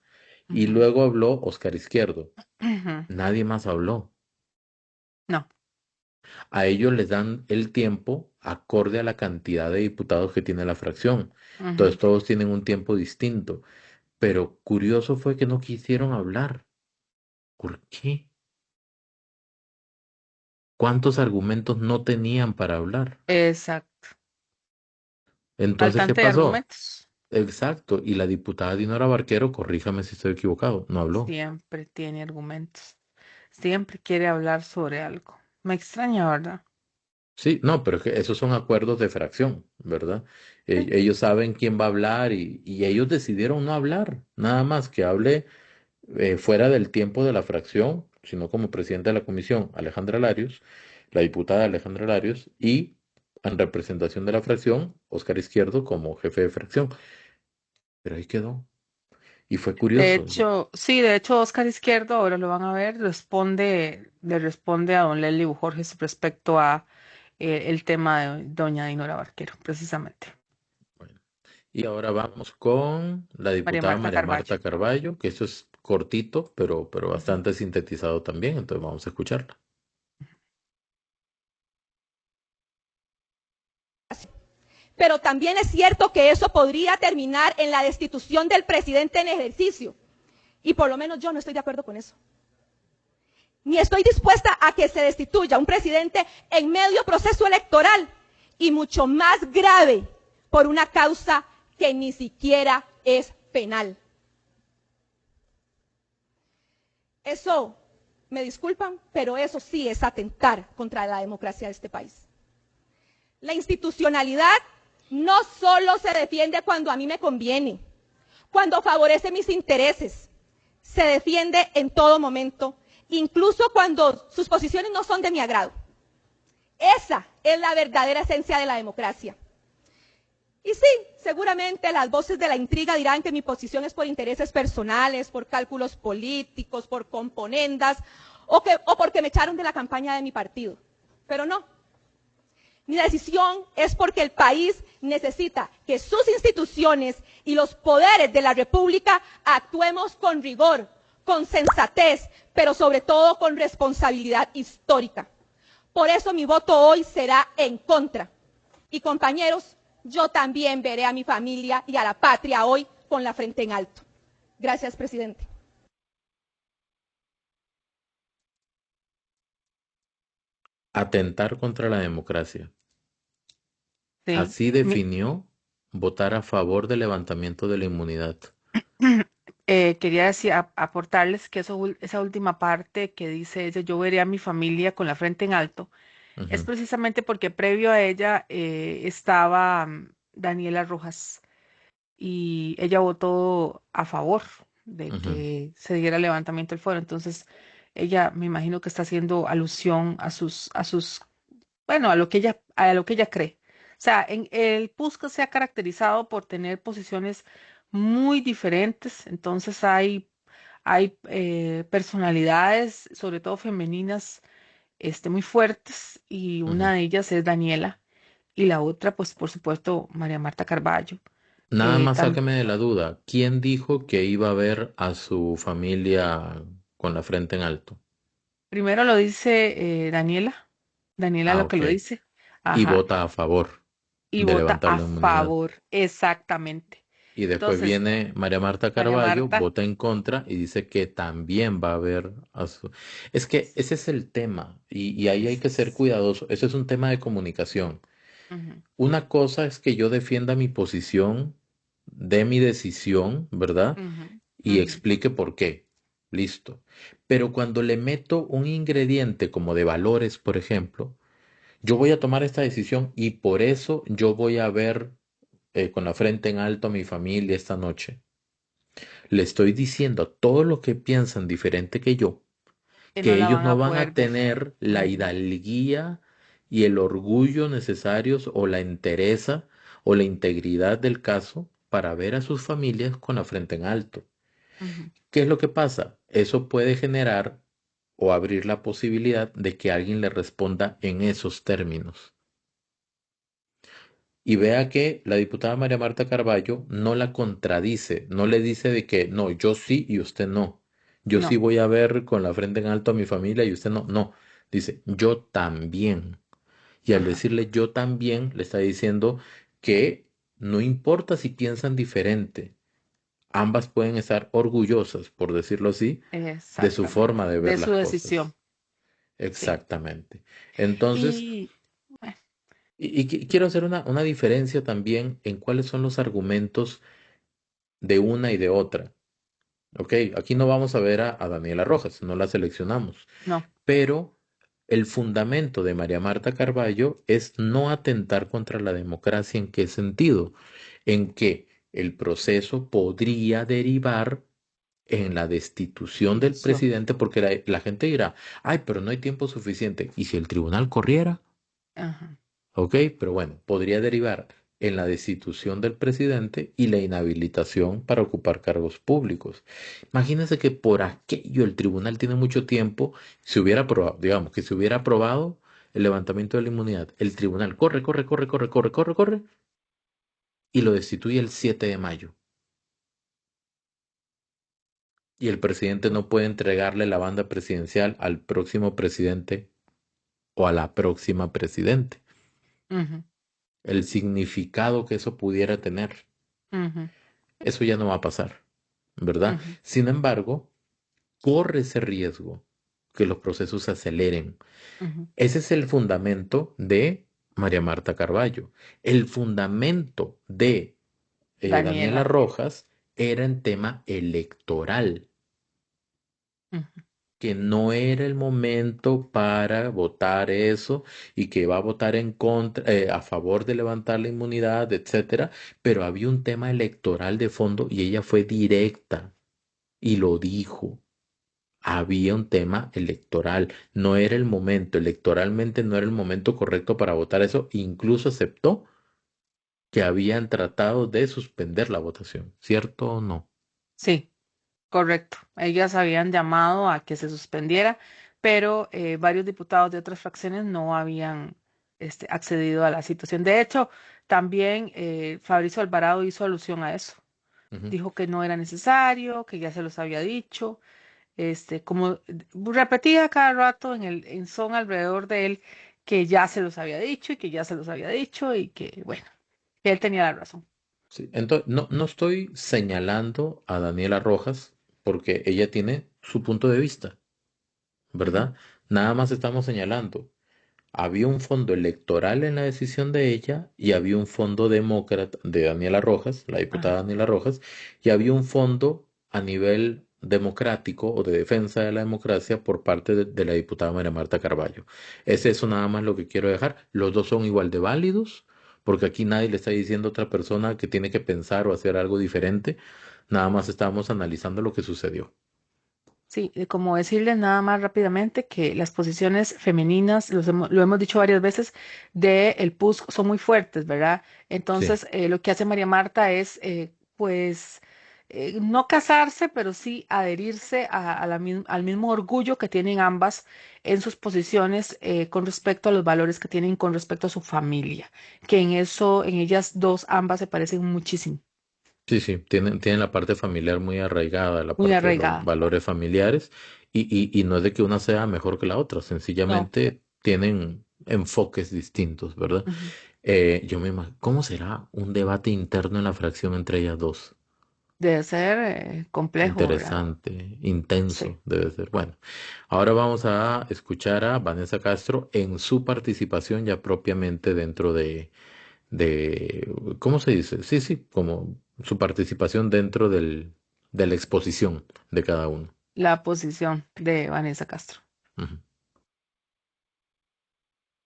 y Ujú, luego habló Oscar Izquierdo. ujú. Nadie más habló. No. A ellos les dan el tiempo acorde a la cantidad de diputados que tiene la fracción. Ujú. Entonces todos tienen un tiempo distinto. Pero curioso fue que no quisieron hablar. ¿Por qué? ¿Cuántos argumentos no tenían para hablar? Exacto. Entonces, ¿qué Faltante de pasó? argumentos. Exacto. Y la diputada Dinora Barquero, corríjame si estoy equivocado, no habló. Siempre tiene argumentos. Siempre quiere hablar sobre algo. Me extraña, ¿verdad? Sí, no, pero es que esos son acuerdos de fracción, ¿verdad? Sí. Ellos saben quién va a hablar y ellos decidieron no hablar, nada más que hable fuera del tiempo de la fracción, sino como presidente de la comisión, Alejandra Larios, la diputada Alejandra Larios, y en representación de la fracción, Óscar Izquierdo como jefe de fracción. Pero ahí quedó. Y fue De curioso. hecho, sí, de hecho, Oscar Izquierdo, ahora lo van a ver, le responde a don Leslie Borges respecto a el tema de doña Dinora Barquero, precisamente. Bueno. Y ahora vamos con la María diputada Marta María Carballo. Marta Carballo, que esto es cortito, pero Ujú. bastante sintetizado también, entonces vamos a escucharla. Pero también es cierto que eso podría terminar en la destitución del presidente en ejercicio. Y por lo menos yo no estoy de acuerdo con eso. Ni estoy dispuesta a que se destituya un presidente en medio proceso electoral y mucho más grave por una causa que ni siquiera es penal. Eso, me disculpan, pero eso sí es atentar contra la democracia de este país. La institucionalidad no solo se defiende cuando a mí me conviene, cuando favorece mis intereses, se defiende en todo momento, incluso cuando sus posiciones no son de mi agrado. Esa es la verdadera esencia de la democracia. Y sí, seguramente las voces de la intriga dirán que mi posición es por intereses personales, por cálculos políticos, por componendas o porque me echaron de la campaña de mi partido. Pero no. Mi decisión es porque el país necesita que sus instituciones y los poderes de la República actuemos con rigor, con sensatez, pero sobre todo con responsabilidad histórica. Por eso mi voto hoy será en contra. Y compañeros, yo también veré a mi familia y a la patria hoy con la frente en alto. Gracias, presidente. Atentar contra la democracia. Sí. Así definió votar a favor del levantamiento de la inmunidad. Quería decir, aportarles que esa última parte que dice ella, yo veré a mi familia con la frente en alto, es Ujú, precisamente porque previo a ella estaba Daniela Rojas y ella votó a favor de ujú. que se diera el levantamiento del fuero. Entonces, ella me imagino que está haciendo alusión bueno, a lo que ella cree. O sea, el PUSCA se ha caracterizado por tener posiciones muy diferentes, entonces hay personalidades, sobre todo femeninas, muy fuertes, y Ujú. una de ellas es Daniela, y la otra, pues, por supuesto, María Marta Carballo. Nada Eh, más tam- sáqueme de la duda. ¿Quién dijo que iba a ver a su familia con la frente en alto? Primero lo dice Daniela Ah, lo que ok. lo dice, Y ajá, vota a favor y de vota levantar a la inmunidad. favor, exactamente. Y después Entonces, viene María Marta María Carballo, Marta, vota en contra y dice que también va a ver a su... Es que ese es el tema y ahí hay que ser cuidadoso. Eso es un tema de comunicación. ujú, Una cosa es que yo defienda mi posición, de mi decisión, ¿verdad? ujú, Y ujú, explique por qué. Listo. Pero cuando le meto un ingrediente como de valores, por ejemplo, yo voy a tomar esta decisión y por eso yo voy a ver con la frente en alto a mi familia esta noche. Le estoy diciendo a todos los que piensan diferente que yo, que no que la ellos van no a van poder a ver. tener la Ujú, hidalguía y el orgullo necesarios o la entereza o la integridad del caso para ver a sus familias con la frente en alto. ujú. ¿Qué es lo que pasa? Eso puede generar o abrir la posibilidad de que alguien le responda en esos términos. Y vea que la diputada María Marta Carballo no la contradice, no le dice de que no, yo sí y usted no. Yo sí No, voy a ver con la frente en alto a mi familia y usted no. No, dice yo también. Y al ajá, decirle yo también, le está diciendo que no importa si piensan diferente, ambas pueden estar orgullosas, por decirlo así, de su exactamente. forma de ver De su las decisión, cosas. sí. Exactamente. Entonces, Y bueno, quiero hacer una diferencia también en cuáles son los argumentos de una y de otra. Ok, aquí no vamos a ver a Daniela Rojas, no la seleccionamos, no, pero el fundamento de María Marta Carballo es no atentar contra la democracia. ¿En qué sentido? En que el proceso podría derivar en la destitución del destitución. presidente porque la gente dirá, ay, pero no hay tiempo suficiente. ¿Y si el tribunal corriera? Ajá. Ok, pero bueno, podría derivar en la destitución del presidente y la inhabilitación para ocupar cargos públicos. Imagínense que por aquello el tribunal tiene mucho tiempo, se hubiera aprobado, digamos, que se hubiera aprobado el levantamiento de la inmunidad. El tribunal corre, corre, corre, corre, corre, corre, corre, y lo destituye el 7 de mayo. Y el presidente no puede entregarle la banda presidencial al próximo presidente o a la próxima presidente. Ujú, El significado que eso pudiera tener, ujú, eso ya no va a pasar, ¿verdad? ujú, Sin embargo, corre ese riesgo que los procesos se aceleren. ujú. Ese es el fundamento de María Marta Carballo. El fundamento de Daniela Daniela. Rojas era en tema electoral, Ujú. que no era el momento para votar eso y que va a votar en contra, a favor de levantar la inmunidad, etcétera, pero había un tema electoral de fondo y ella fue directa y lo dijo. Había un tema electoral, no era el momento, electoralmente no era el momento correcto para votar eso, incluso aceptó que habían tratado de suspender la votación, ¿cierto o no? Sí, correcto. Ellas habían llamado a que se suspendiera, pero varios diputados de otras fracciones no habían accedido a la situación. De hecho, también Fabricio Alvarado hizo alusión a eso. Ujú. Dijo que no era necesario, que ya se los había dicho, como repetía cada rato en son alrededor de él que ya se los había dicho y que ya se los había dicho y que, bueno, que él tenía la razón. Sí, entonces, no estoy señalando a Daniela Rojas porque ella tiene su punto de vista, Ujú, ¿verdad? Nada más estamos señalando. Había un fondo electoral en la decisión de ella y había un fondo demócrata de Daniela Rojas, la diputada ajá. Daniela Rojas, y había un fondo a nivel democrático o de defensa de la democracia por parte de la diputada María Marta Carballo. Es eso nada más lo que quiero dejar. Los dos son igual de válidos, porque aquí nadie le está diciendo a otra persona que tiene que pensar o hacer algo diferente. Nada más estamos analizando lo que sucedió. Sí, como decirles nada más rápidamente que las posiciones femeninas, lo hemos dicho varias veces, de el PUSC son muy fuertes, ¿verdad? Sí, Entonces, lo que hace María Marta es, pues, no casarse, pero sí adherirse al mismo orgullo que tienen ambas en sus posiciones con respecto a los valores que tienen con respecto a su familia, que en eso, en ellas dos, ambas se parecen muchísimo, sí, sí, tienen la parte familiar muy arraigada, la muy parte de los arraigada. valores familiares, y no es de que una sea mejor que la otra, No. sencillamente tienen enfoques distintos, ¿verdad? Ujú. Yo me imagino, ¿cómo será un debate interno en la fracción entre ellas dos? Debe ser complejo, ¿verdad? Interesante, Sí. intenso, debe ser. Bueno, ahora vamos a escuchar a Vanessa Castro en su participación ya propiamente dentro ¿cómo se dice? Sí, sí, como su participación dentro de la exposición de cada uno. La posición de Vanessa Castro. Ujú.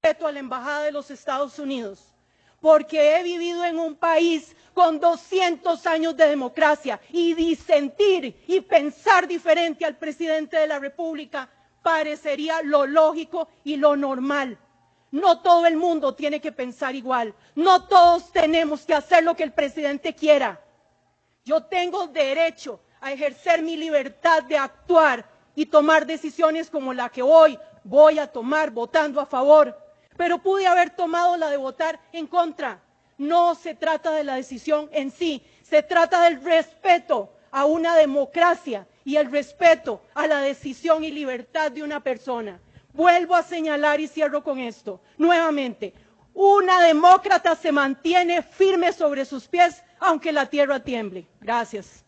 Respeto a la Embajada de los Estados Unidos, porque he vivido en un país con 200 años de democracia y disentir y pensar diferente al presidente de la República parecería lo lógico y lo normal. No todo el mundo tiene que pensar igual, no todos tenemos que hacer lo que el presidente quiera. Yo tengo derecho a ejercer mi libertad de actuar y tomar decisiones como la que hoy voy a tomar votando a favor, pero pude haber tomado la de votar en contra. No se trata de la decisión en sí, se trata del respeto a una democracia y el respeto a la decisión y libertad de una persona. Vuelvo a señalar y cierro con esto. Nuevamente, una demócrata se mantiene firme sobre sus pies aunque la tierra tiemble. Gracias.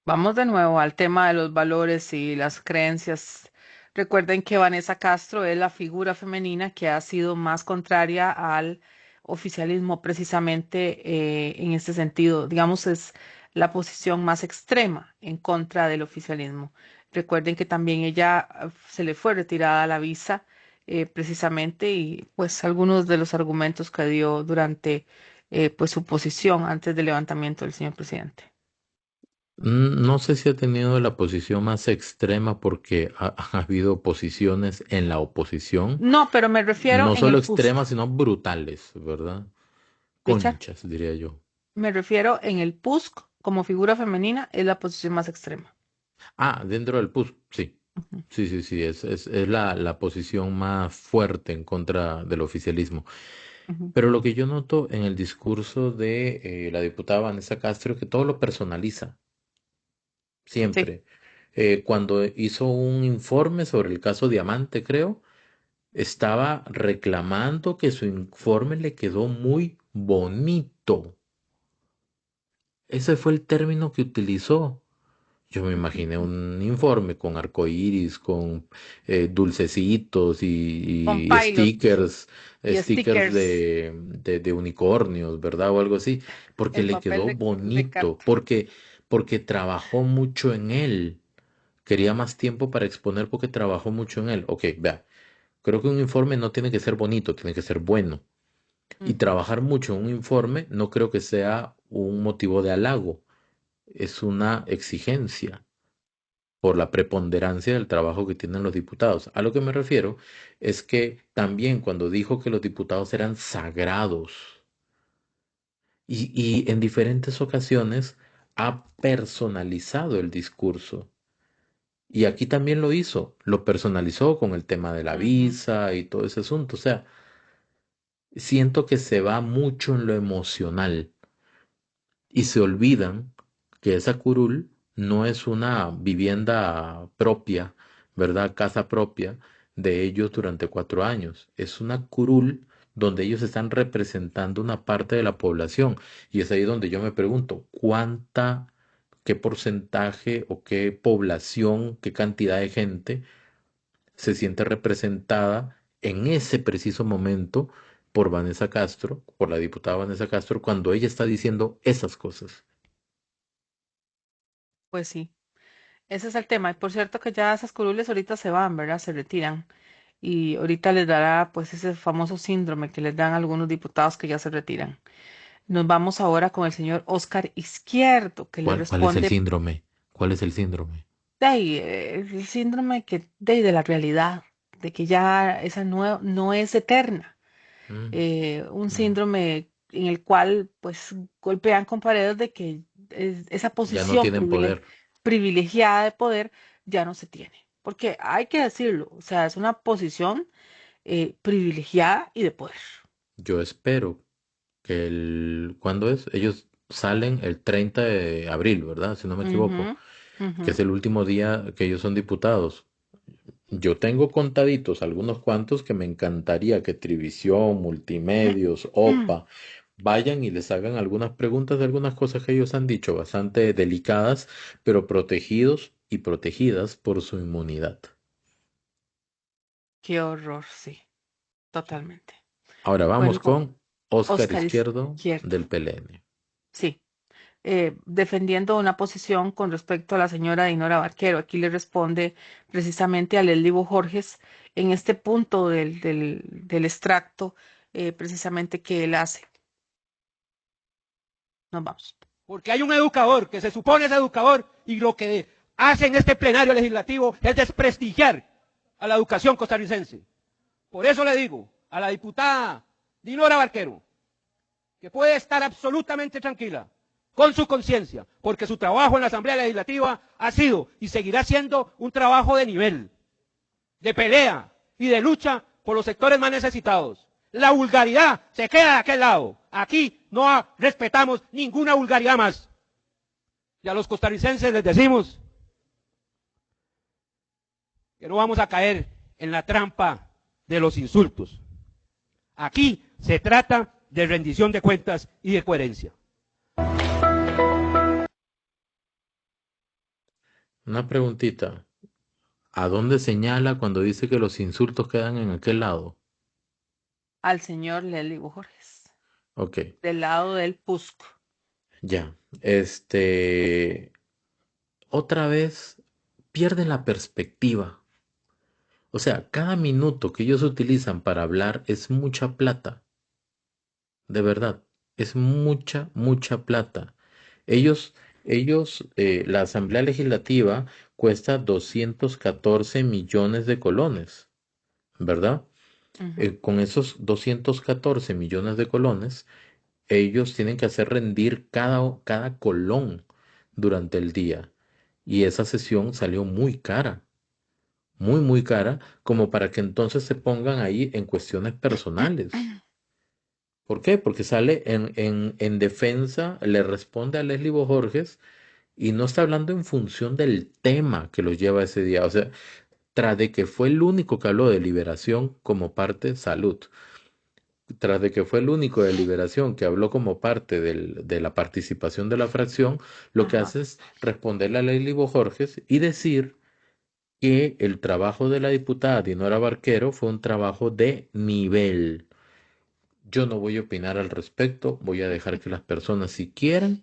Vamos de nuevo al tema de los valores y las creencias. Recuerden que Vanessa Castro es la figura femenina que ha sido más contraria al oficialismo precisamente en este sentido. Digamos, es la posición más extrema en contra del oficialismo. Recuerden que también ella se le fue retirada la visa precisamente y pues algunos de los argumentos que dio durante pues su posición antes del levantamiento del señor presidente. No sé si ha tenido la posición más extrema porque ha habido posiciones en la oposición, No, pero me refiero no en solo el PUSC. extremas, sino brutales, ¿verdad? Richard, Conchas, diría yo. me refiero en el PUSC como figura femenina es la posición más extrema. Ah, dentro del PUS, sí. Ujú. Sí, sí, sí, es la posición más fuerte en contra del oficialismo. Ujú. Pero lo que yo noto en el discurso de la diputada Vanessa Castro es que todo lo personaliza, Sí, siempre. Cuando hizo un informe sobre el caso Diamante, creo, estaba reclamando que su informe le quedó muy bonito. Ese fue el término que utilizó. Yo me imaginé ujú. un informe con arcoíris, con dulcecitos Con y pilot y stickers stickers, de unicornios, ¿verdad? O algo así, porque el le papel quedó de bonito, carta. porque trabajó mucho en él. Quería más tiempo para exponer porque trabajó mucho en él. Ok, vea, creo que un informe no tiene que ser bonito, tiene que ser bueno. Y Ujú. trabajar mucho en un informe no creo que sea un motivo de halago, es una exigencia por la preponderancia del trabajo que tienen los diputados. A lo que me refiero es que también cuando dijo que los diputados eran sagrados y en diferentes ocasiones ha personalizado el discurso. Y aquí también lo hizo, lo personalizó con el tema de la Ujú. visa y todo ese asunto. O sea, siento que se va mucho en lo emocional y se olvidan que esa curul no es una vivienda propia, ¿verdad? Casa propia de ellos durante 4 años. Es una curul donde ellos están representando una parte de la población. Y es ahí donde yo me pregunto, qué porcentaje o qué población, qué cantidad de gente se siente representada en ese preciso momento por Vanessa Castro, por la diputada Vanessa Castro, cuando ella está diciendo esas cosas. Pues sí, ese es el tema. Y por cierto que ya esas curules ahorita se van, ¿verdad? Se retiran. Y ahorita les dará pues ese famoso síndrome que les dan algunos diputados que ya se retiran. Nos vamos ahora con el señor Oscar Izquierdo, que le ¿Cuál es el responde síndrome? ¿Cuál es el síndrome? el síndrome de la realidad, de que ya esa no es eterna. Mm, Un mm. síndrome en el cual pues golpean con paredes de que esa Ya no posición tienen poder. privilegiada de poder ya no se tiene. Porque hay que decirlo, o sea, es una posición privilegiada y de poder. Yo espero que ¿cuándo es? Ellos salen el 30 de abril, ¿verdad? Si no me equivoco, Ujú, ujú. que es el último día que ellos son diputados. Yo tengo contaditos, algunos cuantos que me encantaría que Trivisión, Multimedios, OPA vayan y les hagan algunas preguntas de algunas cosas que ellos han dicho, bastante delicadas, pero protegidos y protegidas por su inmunidad. Qué horror, sí, totalmente. Ahora vamos Bueno, con Óscar Oscar Izquierdo Izquierdo, del PLN. sí. Defendiendo una posición con respecto a la señora Dinora Barquero. Aquí le responde precisamente a Leslie Borges en este punto del extracto precisamente que él hace. Nos vamos. Porque hay un educador que se supone es educador y lo que hace en este plenario legislativo es desprestigiar a la educación costarricense. Por eso le digo a la diputada Dinora Barquero que puede estar absolutamente tranquila con su conciencia, porque su trabajo en la Asamblea Legislativa ha sido y seguirá siendo un trabajo de nivel, de pelea y de lucha por los sectores más necesitados. La vulgaridad se queda de aquel lado. Aquí no respetamos ninguna vulgaridad más. Y a los costarricenses les decimos que no vamos a caer en la trampa de los insultos. Aquí se trata de rendición de cuentas y de coherencia. Una preguntita. ¿A dónde señala cuando dice que los insultos quedan en aquel lado? Al señor Leslie Borges, Ok, del lado del Pusco. ya. Otra vez pierden la perspectiva. O sea, cada minuto que ellos utilizan para hablar es mucha plata. De verdad, es mucha, mucha plata. Ellos, la Asamblea Legislativa cuesta 214 millones de colones, ¿verdad? Ujú. Con esos 214 millones de colones, ellos tienen que hacer rendir cada colón durante el día. Y esa sesión salió muy cara, muy, muy cara, como para que entonces se pongan ahí en cuestiones personales. ¿Por qué? Porque sale en defensa, le responde a Leslie Bojorges y no está hablando en función del tema que lo lleva ese día. O sea, tras de que fue el único que habló de liberación como parte salud, tras de que fue el único de liberación que habló como parte de la participación de la fracción, lo que Ajá. hace es responderle a Leslie Bojorges y decir que el trabajo de la diputada Dinora Barquero fue un trabajo de nivel. Yo no voy a opinar al respecto, voy a dejar que las personas si quieren,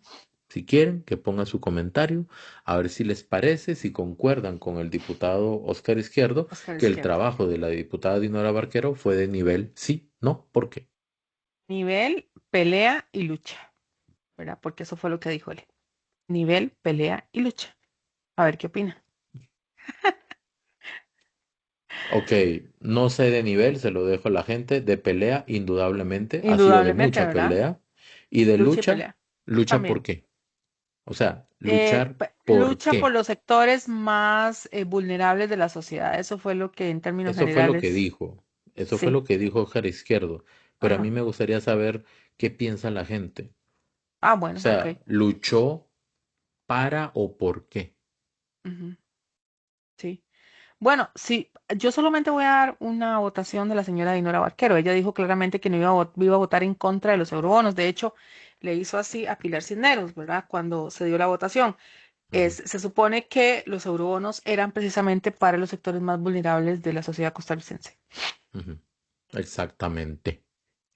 que pongan su comentario, a ver si les parece, si concuerdan con el diputado Oscar Izquierdo, Oscar que el Izquierdo. trabajo de la diputada Dinora Barquero fue de nivel, sí, no, ¿por qué? Nivel, pelea y lucha, ¿verdad? Porque eso fue lo que dijo él. Nivel, pelea y lucha. A ver qué opina. Ok, no sé de nivel, se lo dejo a la gente, de pelea, indudablemente, ha sido de Indudablemente, mucha ¿verdad? pelea, y de Lucha y lucha, pelea. lucha ¿por También. qué? O sea, luchar ¿por Lucha por qué? los sectores más vulnerables de la sociedad. Eso fue lo que en términos Eso fue lo que generales, dijo. Eso fue sí. lo que dijo Oscar Izquierdo. Pero a mí Ajá. me gustaría saber qué piensa la gente. Ah, O bueno, ok. sea, ¿luchó para o por qué? Ujú, sí. Bueno, sí, yo solamente voy a dar una votación de la señora Dinora Barquero. Ella dijo claramente que no iba a votar en contra de los eurobonos. De hecho, le hizo así a Pilar Cisneros, ¿verdad? Cuando se dio la votación. Ujú, Se supone que los eurobonos eran precisamente para los sectores más vulnerables de la sociedad costarricense. ujú. Exactamente.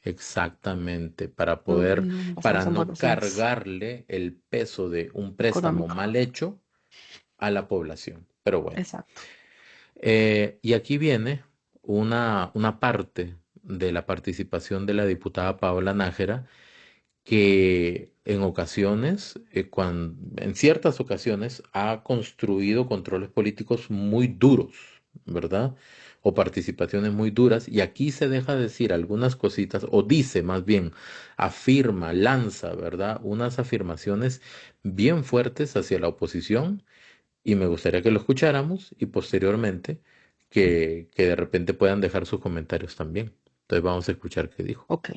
Exactamente. Para No, poder, no para basamos en no votaciones cargarle el peso de un préstamo económicas. mal hecho a la población. Pero bueno. Exacto. Y aquí viene una parte de la participación de la diputada Paola Nájera que en ocasiones, en ciertas ocasiones, ha construido controles políticos muy duros, ¿verdad? O participaciones muy duras, y aquí se deja decir algunas cositas, o dice más bien, afirma, lanza, ¿verdad? Unas afirmaciones bien fuertes hacia la oposición, y me gustaría que lo escucháramos y posteriormente que de repente puedan dejar sus comentarios también. Entonces vamos a escuchar qué dijo. Ok.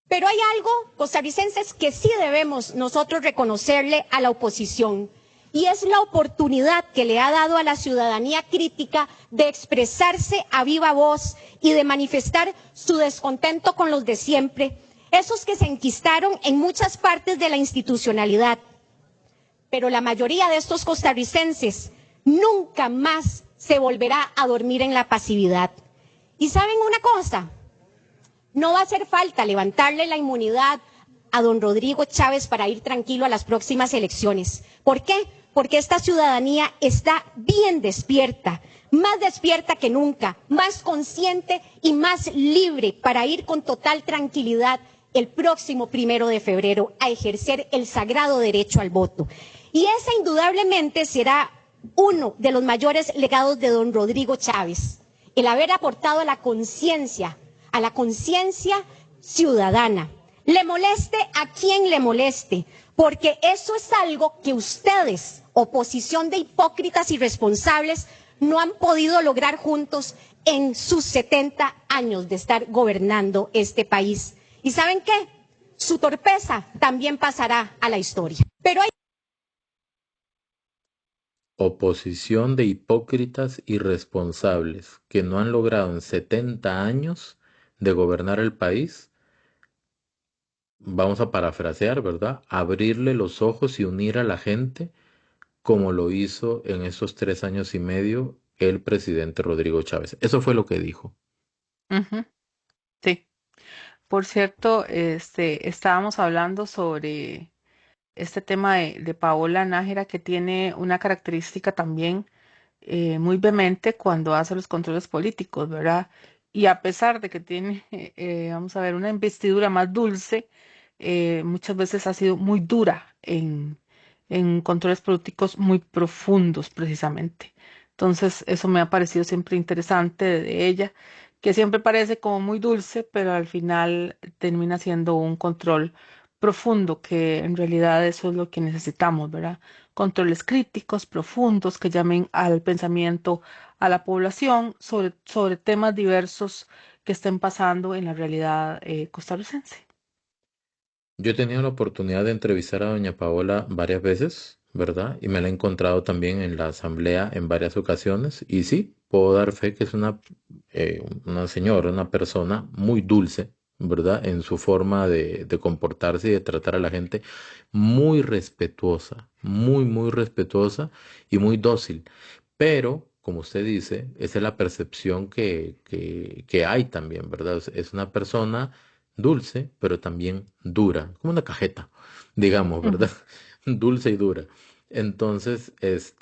Pero hay algo, costarricenses, que sí debemos nosotros reconocerle a la oposición, y es la oportunidad que le ha dado a la ciudadanía crítica de expresarse a viva voz y de manifestar su descontento con los de siempre, esos que se enquistaron en muchas partes de la institucionalidad. Pero la mayoría de estos costarricenses nunca más se volverá a dormir en la pasividad. ¿Y saben una cosa? No va a hacer falta levantarle la inmunidad a don Rodrigo Chávez para ir tranquilo a las próximas elecciones. ¿Por qué? Porque esta ciudadanía está bien despierta, más despierta que nunca, más consciente y más libre para ir con total tranquilidad el próximo 1 de febrero a ejercer el sagrado derecho al voto. Y ese indudablemente será uno de los mayores legados de don Rodrigo Chávez, el haber aportado a la conciencia ciudadana. Le moleste a quien le moleste, porque eso es algo que ustedes, oposición de hipócritas irresponsables, no han podido lograr juntos en sus 70 años de estar gobernando este país. ¿Y saben qué? Su torpeza también pasará a la historia. Pero hay Oposición de hipócritas irresponsables que no han logrado en 70 años de gobernar el país, vamos a parafrasear, ¿verdad? Abrirle los ojos y unir a la gente como lo hizo en esos 3 años y medio el presidente Rodrigo Chávez. Eso fue lo que dijo. Ujú, sí. Por cierto, estábamos hablando sobre este tema de Paola Nájera, que tiene una característica también muy vehemente cuando hace los controles políticos, ¿verdad? Y a pesar de que tiene, vamos a ver, una investidura más dulce, muchas veces ha sido muy dura en controles políticos muy profundos, precisamente. Entonces, eso me ha parecido siempre interesante de ella, que siempre parece como muy dulce, pero al final termina siendo un control profundo, que en realidad eso es lo que necesitamos, ¿verdad? Controles críticos, profundos, que llamen al pensamiento, a la población sobre temas diversos que estén pasando en la realidad costarricense. Yo he tenido la oportunidad de entrevistar a doña Paola varias veces, ¿verdad? Y me la he encontrado también en la asamblea en varias ocasiones. Y sí, puedo dar fe que es una señora, una persona muy dulce, ¿verdad? En su forma de comportarse y de tratar a la gente, muy respetuosa, muy respetuosa y muy dócil. Pero, como usted dice, esa es la percepción que hay también, ¿verdad? Es una persona dulce, pero también dura, como una cajeta, digamos, ¿verdad? Ujú. Dulce y dura. Entonces, es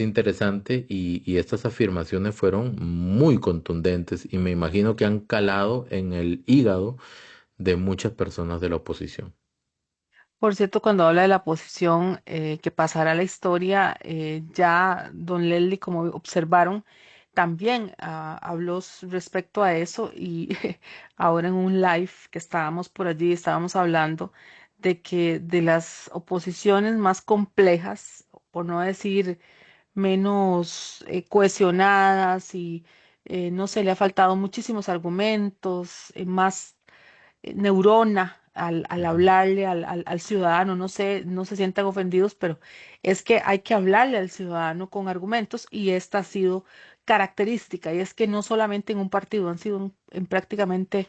interesante y estas afirmaciones fueron muy contundentes y me imagino que han calado en el hígado de muchas personas de la oposición. Por cierto, cuando habla de la posición que pasará a la historia, ya don Leslie, como observaron, también habló respecto a eso y ahora en un live que estábamos por allí, estábamos hablando de que de las oposiciones más complejas, por no decir menos cohesionadas y no se le ha faltado muchísimos argumentos, más neurona al Ujú. hablarle al ciudadano, no sé, no se sientan ofendidos, pero es que hay que hablarle al ciudadano con argumentos y esta ha sido característica, y es que no solamente en un partido, han sido en prácticamente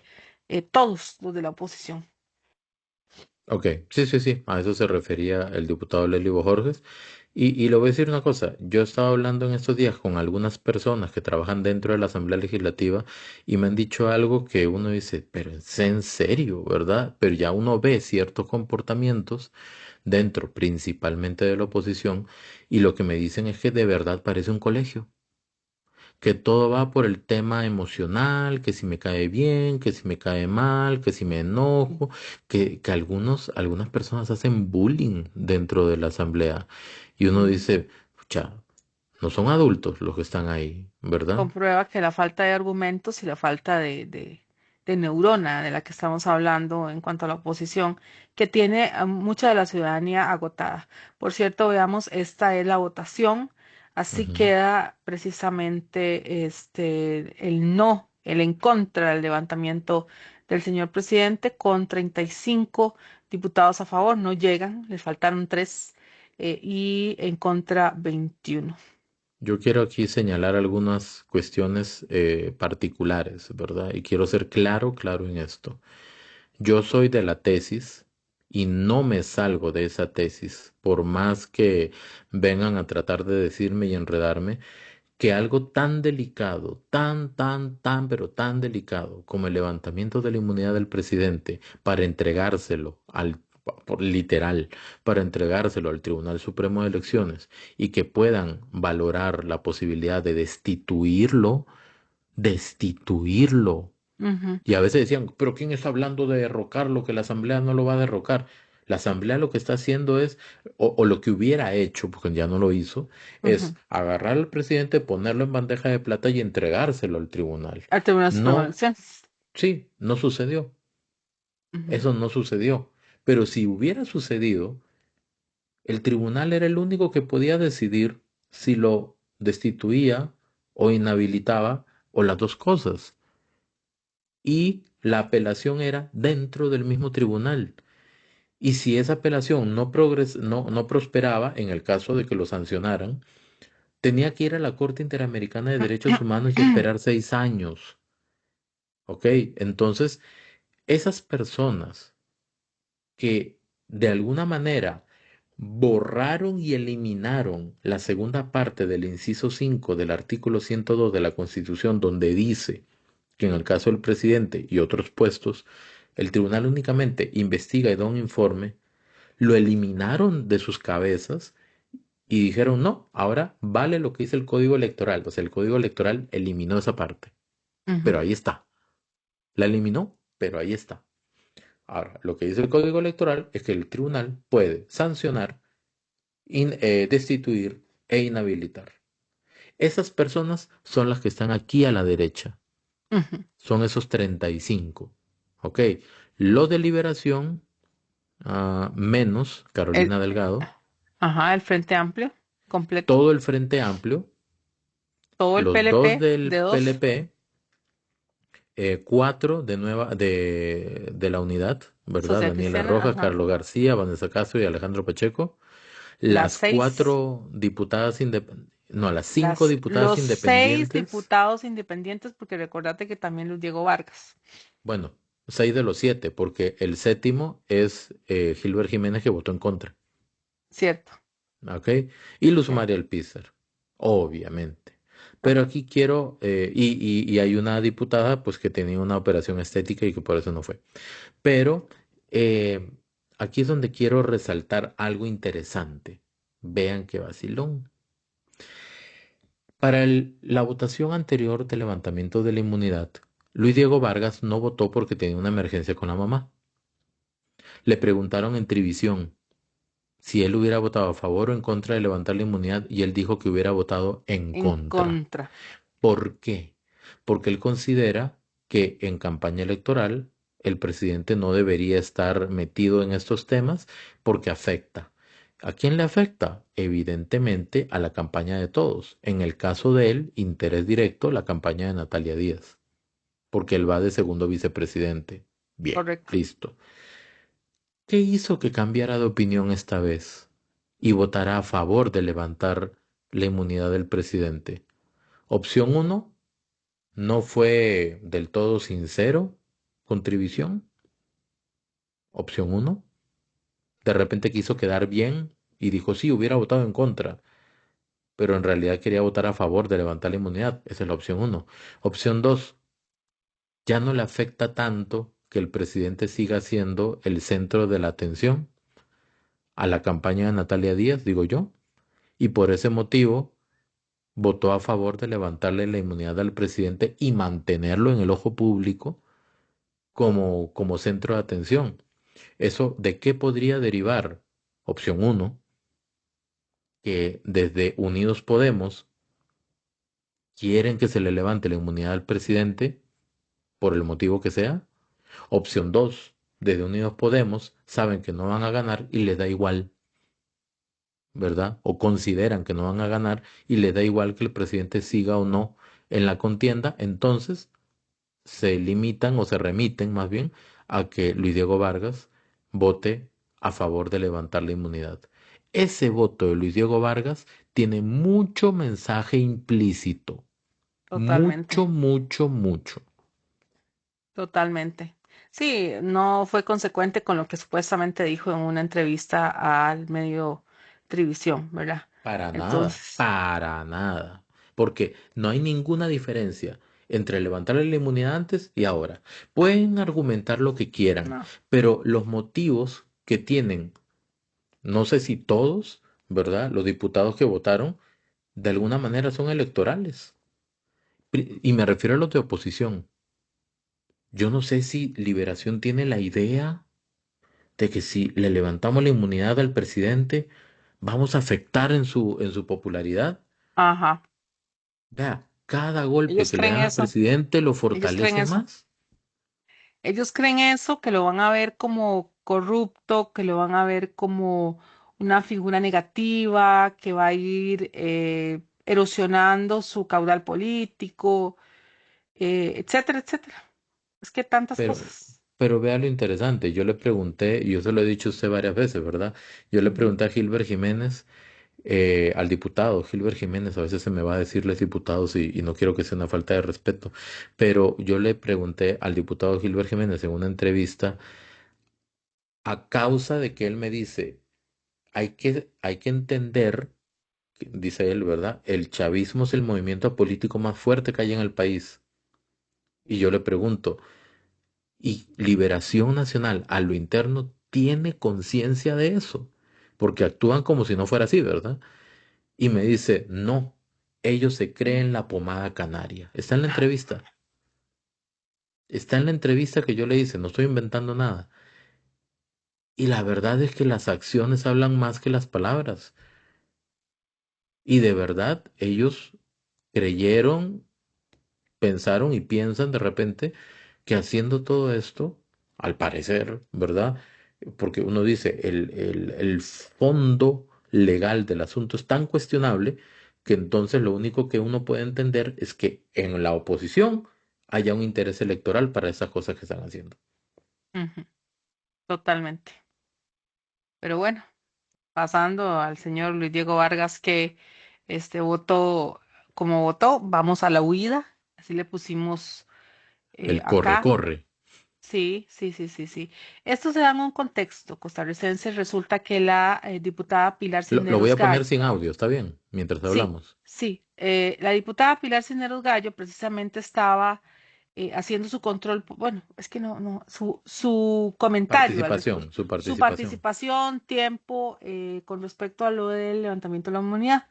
todos los de la oposición. Ok, sí, a eso se refería el diputado Leslie Bojorges. Y le voy a decir una cosa, yo estaba hablando en estos días con algunas personas que trabajan dentro de la Asamblea Legislativa y me han dicho algo que uno dice, pero es en serio, ¿verdad? Pero ya uno ve ciertos comportamientos dentro principalmente de la oposición y lo que me dicen es que de verdad parece un colegio, que todo va por el tema emocional, que si me cae bien, que si me cae mal, que si me enojo, que algunas personas hacen bullying dentro de la asamblea. Y uno Ujú. dice, pucha, no son adultos los que están ahí, ¿verdad? Comprueba que la falta de argumentos y la falta de neurona de la que estamos hablando en cuanto a la oposición, que tiene a mucha de la ciudadanía agotada. Por cierto, veamos, esta es la votación. Así Ujú. queda precisamente el no, el en contra del levantamiento del señor presidente, con 35 diputados a favor, no llegan, les faltaron 3, y en contra 21. Yo quiero aquí señalar algunas cuestiones particulares, ¿verdad? Y quiero ser claro en esto. Yo soy de la tesis y no me salgo de esa tesis, por más que vengan a tratar de decirme y enredarme, que algo tan delicado, pero tan delicado como el levantamiento de la inmunidad del presidente para entregárselo literal, para entregárselo al Tribunal Supremo de Elecciones y que puedan valorar la posibilidad de destituirlo. Ujú. Y a veces decían, pero ¿quién está hablando de derrocarlo? Que la Asamblea no lo va a derrocar. La Asamblea lo que está haciendo es, o lo que hubiera hecho, porque ya no lo hizo, es Ujú. agarrar al presidente, ponerlo en bandeja de plata y entregárselo al tribunal. Al Tribunal Supremo de No, Elecciones. sí, no sucedió. Ujú. Eso no sucedió. Pero si hubiera sucedido, el tribunal era el único que podía decidir si lo destituía o inhabilitaba o las dos cosas. Y la apelación era dentro del mismo tribunal. Y si esa apelación no prosperaba, en el caso de que lo sancionaran, tenía que ir a la Corte Interamericana de Derechos Humanos y esperar 6 años. ¿Ok? Entonces, esas personas que de alguna manera borraron y eliminaron la segunda parte del inciso 5 del artículo 102 de la Constitución, donde dice que en el caso del presidente y otros puestos, el tribunal únicamente investiga y da un informe, lo eliminaron de sus cabezas y dijeron, no, ahora vale lo que dice el código electoral. O sea, el código electoral eliminó esa parte, pero Ujú. ahí está. La eliminó, pero ahí está. Ahora, lo que dice el código electoral es que el tribunal puede sancionar, destituir e inhabilitar. Esas personas son las que están aquí a la derecha. Ujú. Son esos 35. ¿Ok? Los de Liberación, menos El, Carolina Delgado, ajá, el Frente Amplio, completo. todo el Frente Amplio, Todo el los dos PLP del de 2. PLP, 4 de la unidad, ¿verdad? Social Daniela Cristiana, Rojas, ajá. Carlos García, Vanessa Castro y Alejandro Pacheco. Las Las 6, 4 diputadas no, las 5 diputadas los 6 independientes, diputados independientes, porque recordate que también Luis Diego Vargas. bueno, 6 de los 7, porque el séptimo es Gilbert Jiménez que votó en contra, Cierto, ¿ok? Y Luz cierto. María Alpizar, obviamente. Pero Ajá. aquí quiero, y hay una diputada pues que tenía una operación estética y que por eso no fue. Pero eh, aquí es donde quiero resaltar algo interesante. Vean qué vacilón. Para la votación anterior del levantamiento de la inmunidad, Luis Diego Vargas no votó porque tenía una emergencia con la mamá. Le preguntaron en Trivisión si él hubiera votado a favor o en contra de levantar la inmunidad y él dijo que hubiera votado en En contra. contra. ¿Por qué? Porque él considera que en campaña electoral el presidente no debería estar metido en estos temas porque afecta. ¿A quién le afecta? Evidentemente a la campaña de todos. En el caso de él, interés directo, la campaña de Natalia Díaz, porque él va de segundo vicepresidente. Bien, Correcto. listo. ¿Qué hizo que cambiara de opinión esta vez y votara a favor de levantar la inmunidad del presidente? Opción 1, no fue del todo sincero con Trivisión. Opción 1, de repente quiso quedar bien y dijo, sí, hubiera votado en contra, pero en realidad quería votar a favor de levantar la inmunidad. Esa es la opción 1. Opción 2, ya no le afecta tanto que el presidente siga siendo el centro de la atención a la campaña de Natalia Díaz, digo yo, y por ese motivo votó a favor de levantarle la inmunidad al presidente y mantenerlo en el ojo público como centro de atención. ¿Eso de qué podría derivar? Opción 1, que desde Unidos Podemos quieren que se le levante la inmunidad al presidente por el motivo que sea. Opción 2, desde Unidos Podemos saben que no van a ganar y les da igual, ¿verdad? O consideran que no van a ganar y les da igual que el presidente siga o no en la contienda, entonces se limitan o se remiten más bien a que Luis Diego Vargas vote a favor de levantar la inmunidad. Ese voto de Luis Diego Vargas tiene mucho mensaje implícito, Totalmente. mucho, mucho, mucho. Totalmente. Sí, no fue consecuente con lo que supuestamente dijo en una entrevista al medio Trivisión, ¿verdad? Entonces, Para nada, porque no hay ninguna diferencia entre levantarle la inmunidad antes y ahora. Pueden argumentar lo que quieran, no. pero los motivos que tienen, no sé si todos, ¿verdad? Los diputados que votaron, de alguna manera son electorales. Y me refiero a los de oposición. Yo no sé si Liberación tiene la idea de que si le levantamos la inmunidad al presidente, vamos a afectar en su popularidad. Ajá. Vea, cada golpe Ellos que le creen dan al eso. presidente lo Ellos creen fortalece eso. más. Ellos creen eso, que lo van a ver como corrupto, que lo van a ver como una figura negativa, que va a ir erosionando su caudal político, etcétera, etcétera. Es que tantas Pero, cosas. pero vea lo interesante. Yo le pregunté, y yo se lo he dicho a usted varias veces, ¿verdad? Yo le Ujú. pregunté a Gilbert Jiménez, al diputado Gilbert Jiménez, a veces se me va a decirles diputados y no quiero que sea una falta de respeto, pero yo le pregunté al diputado Gilbert Jiménez en una entrevista a causa de que él me dice, hay que entender, dice él, ¿verdad? El chavismo es el movimiento político más fuerte que hay en el país. Y yo le pregunto, ¿y Liberación Nacional a lo interno tiene conciencia de eso? Porque actúan como si no fuera así, ¿verdad? Y me dice, no, ellos se creen la pomada canaria. Está en la entrevista. Está en la entrevista que yo le hice, no estoy inventando nada. Y la verdad es que las acciones hablan más que las palabras. Y de verdad, ellos creyeron, pensaron y piensan de repente que haciendo todo esto, al parecer, ¿verdad? Porque uno dice, el fondo legal del asunto es tan cuestionable que entonces lo único que uno puede entender es que en la oposición haya un interés electoral para esas cosas que están haciendo. Ujú, totalmente. Pero bueno, pasando al señor Luis Diego Vargas que votó como votó, vamos a la huida, así le pusimos El acá. corre-corre. Sí, sí, sí, sí, sí. Esto se da en un contexto costarricense. Resulta que la diputada Pilar Lo voy Cisneros a poner Gallo, sin audio, ¿está bien? Mientras sí, hablamos. sí, la diputada Pilar Cisneros Gallo precisamente estaba haciendo su control, bueno, es que su comentario Participación, su su participación. participación, tiempo con respecto a lo del levantamiento de la inmunidad.